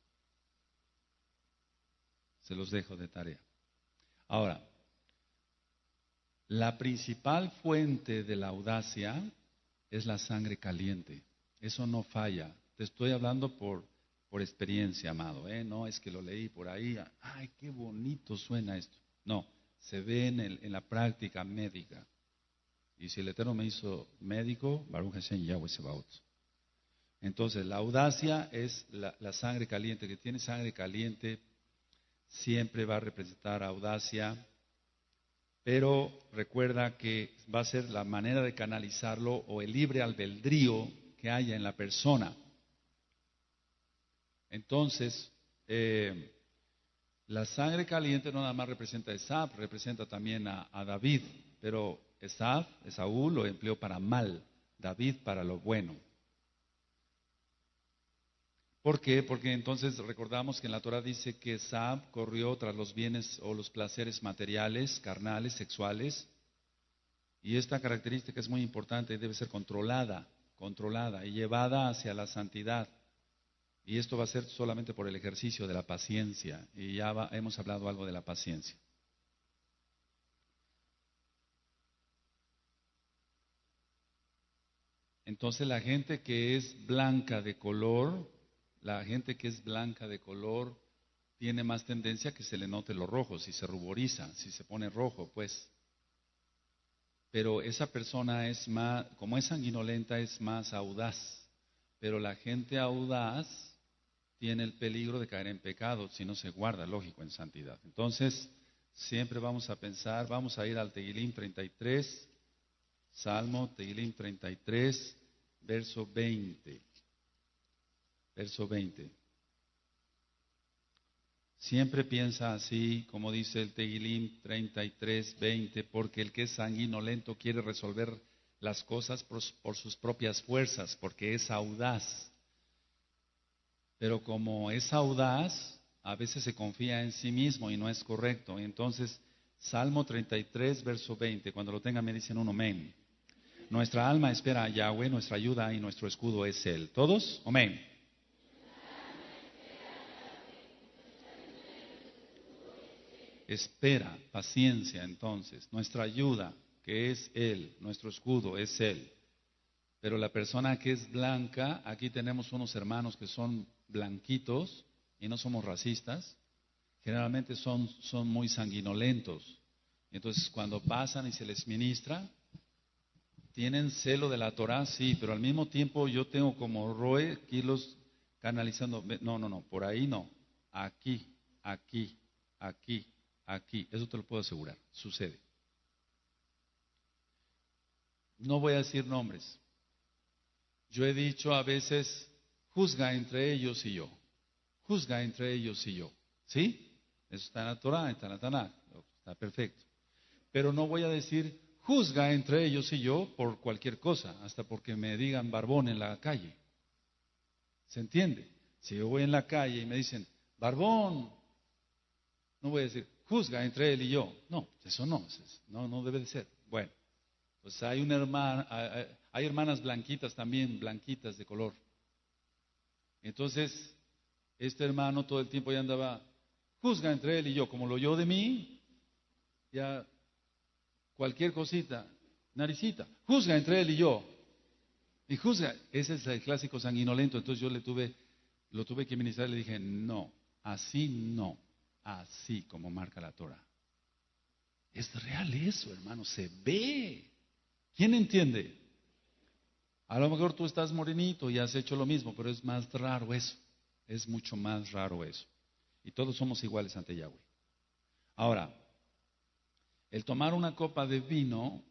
Se los dejo de tarea. Ahora, la principal fuente de la audacia es la sangre caliente. Eso no falla. Te estoy hablando por experiencia, amado. No es que lo leí por ahí. Ay, qué bonito suena esto. No, se ve en la práctica médica. Y si el Eterno me hizo médico, Baruch Hashem Yahweh Sebaot. Entonces, la audacia es la sangre caliente. Que tiene sangre caliente siempre va a representar audacia, pero recuerda que va a ser la manera de canalizarlo o el libre albedrío que haya en la persona. Entonces, la sangre caliente no nada más representa a Esab, representa también a David, pero Esaú lo empleó para mal, David para lo bueno. ¿Por qué? Porque entonces recordamos que en la Torah dice que Esab corrió tras los bienes o los placeres materiales, carnales, sexuales, y esta característica es muy importante, debe ser controlada y llevada hacia la santidad. Y esto va a ser solamente por el ejercicio de la paciencia, y ya hemos hablado algo de la paciencia. Entonces la gente que es blanca de color, tiene más tendencia a que se le note lo rojo, si se ruboriza, si se pone rojo, pues. Pero esa persona es más, como es sanguinolenta, es más audaz. Pero la gente audaz tiene el peligro de caer en pecado si no se guarda, lógico, en santidad. Entonces, siempre vamos a pensar, vamos a ir al Tehilim 33, Salmo Tehilim 33, verso 20. Verso 20. Siempre piensa así, como dice el Tehilim 33, 20, porque el que es sanguinolento quiere resolver las cosas por sus propias fuerzas, porque es audaz. Pero como es audaz, a veces se confía en sí mismo y no es correcto. Entonces, Salmo 33, verso 20, cuando lo tengan me dicen un amén. Nuestra alma espera a Yahweh, nuestra ayuda y nuestro escudo es Él. ¿Todos? Amén. Espera, paciencia entonces. Nuestra ayuda, que es Él, nuestro escudo es Él. Pero la persona que es blanca, aquí tenemos unos hermanos que son blanquitos y no somos racistas, generalmente son muy sanguinolentos. Entonces cuando pasan y se les ministra, tienen celo de la Torah, sí, pero al mismo tiempo yo tengo como Roe kilos canalizando, no, por ahí no, aquí, eso te lo puedo asegurar, sucede. No voy a decir nombres. Yo he dicho a veces, juzga entre ellos y yo. Juzga entre ellos y yo. ¿Sí? Eso está en la Torah, está en la Tanakh. Está perfecto. Pero no voy a decir, juzga entre ellos y yo por cualquier cosa, hasta porque me digan barbón en la calle. ¿Se entiende? Si yo voy en la calle y me dicen, barbón, no voy a decir, juzga entre él y yo. No, eso no debe de ser. Bueno, pues hay una hermana, hay hermanas blanquitas también, blanquitas de color. Entonces, este hermano todo el tiempo ya andaba, juzga entre él y yo, como lo oyó de mí, ya cualquier cosita, naricita, juzga entre él y yo. Y juzga, ese es el clásico sanguinolento. Entonces yo lo tuve que ministrar y le dije, no, así como marca la Torah. Es real eso, hermano, se ve. ¿Quién entiende? A lo mejor tú estás morenito y has hecho lo mismo, pero es más raro eso. Es mucho más raro eso. Y todos somos iguales ante Yahweh. Ahora, el tomar una copa de vino,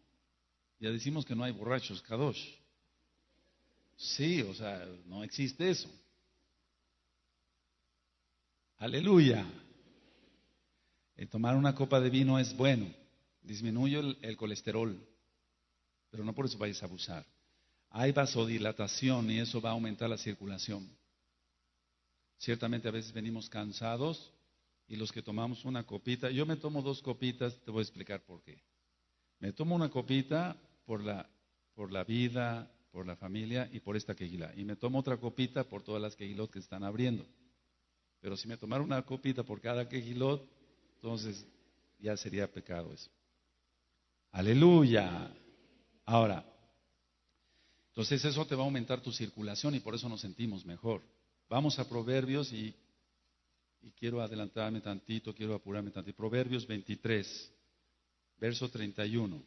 ya decimos que no hay borrachos, kadosh. Sí, o sea, no existe eso. Aleluya. El tomar una copa de vino es bueno, disminuye el colesterol, pero no por eso vayas a abusar. Hay vasodilatación y eso va a aumentar la circulación. Ciertamente a veces venimos cansados y los que tomamos una copita, yo me tomo 2 copitas, te voy a explicar por qué. Me tomo una copita por la vida, por la familia y por esta quejilá. Y me tomo otra copita por todas las quejilot que están abriendo. Pero si me tomara una copita por cada quejilot, entonces ya sería pecado eso. Aleluya. Ahora, Entonces eso te va a aumentar tu circulación y por eso nos sentimos mejor. Vamos a Proverbios y quiero adelantarme tantito, quiero apurarme tantito. Proverbios 23, verso 31.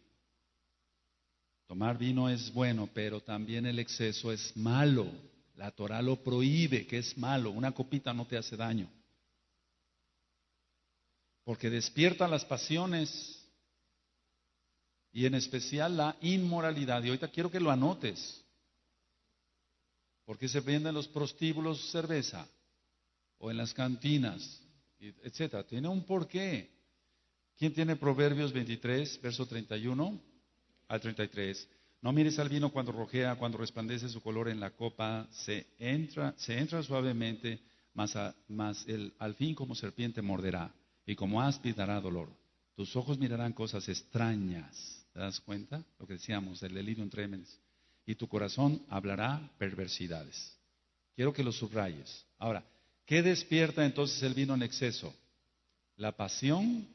Tomar vino es bueno, pero también el exceso es malo. La Torah lo prohíbe, que es malo. Una copita no te hace daño. Porque despierta las pasiones y en especial la inmoralidad. Y ahorita quiero que lo anotes. Porque se venden en los prostíbulos cerveza o en las cantinas, etcétera. Tiene un porqué. ¿Quién tiene Proverbios 23, verso 31 al 33? No mires al vino cuando rojea, cuando resplandece su color en la copa, se entra suavemente, mas al fin como serpiente morderá, y como áspid dará dolor. Tus ojos mirarán cosas extrañas. ¿Te das cuenta? Lo que decíamos, el delirium tremens. Y tu corazón hablará perversidades. Quiero que lo subrayes. Ahora, ¿qué despierta entonces el vino en exceso? La pasión,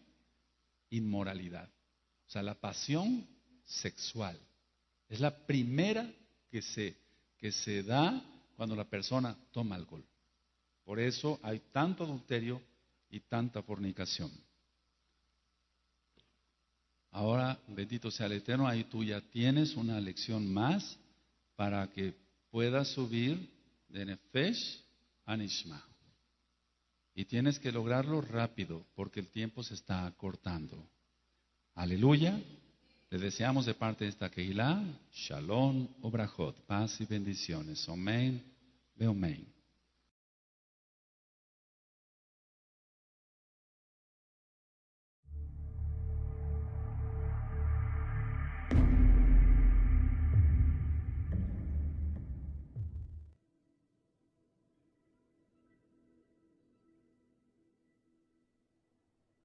inmoralidad. O sea, la pasión sexual. Es la primera que se da cuando la persona toma alcohol. Por eso hay tanto adulterio y tanta fornicación. Ahora, bendito sea el Eterno, ahí tú ya tienes una lección más para que puedas subir de Nefesh a Nishma. Y tienes que lograrlo rápido, porque el tiempo se está acortando. Aleluya. Le deseamos de parte de esta Keilah, Shalom, Obrajot, paz y bendiciones. Amén, ve amén.